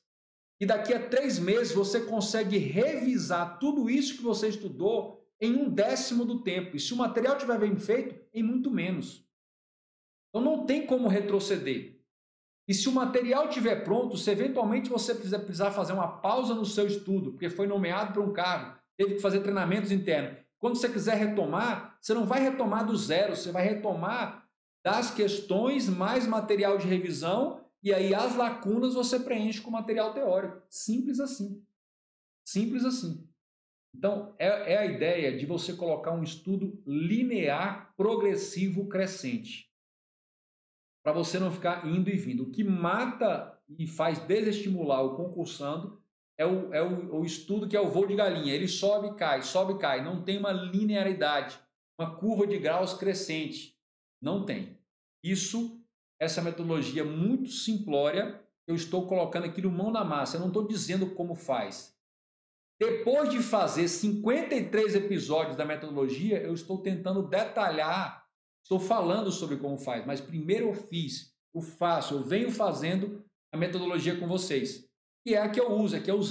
E daqui a 3 meses você consegue revisar tudo isso que você estudou em 1/10 do tempo. E se o material estiver bem feito, em muito menos. Então não tem como retroceder. E se o material estiver pronto, se eventualmente você precisar fazer uma pausa no seu estudo, porque foi nomeado para um cargo, teve que fazer treinamentos internos. Quando você quiser retomar, você não vai retomar do zero, você vai retomar das questões mais material de revisão e aí as lacunas você preenche com material teórico. Simples assim. Simples assim. Então, é a ideia de você colocar um estudo linear, progressivo, crescente. Para você não ficar indo e vindo. O que mata e faz desestimular o concursando é o estudo que é o voo de galinha. Ele sobe e cai. Não tem uma linearidade, uma curva de graus crescente. Não tem. Essa metodologia muito simplória, eu estou colocando aqui no mão na massa. Eu não estou dizendo como faz. Depois de fazer 53 episódios da metodologia, eu estou tentando detalhar, estou falando sobre como faz, mas primeiro eu venho fazendo a metodologia com vocês. E é a que eu uso,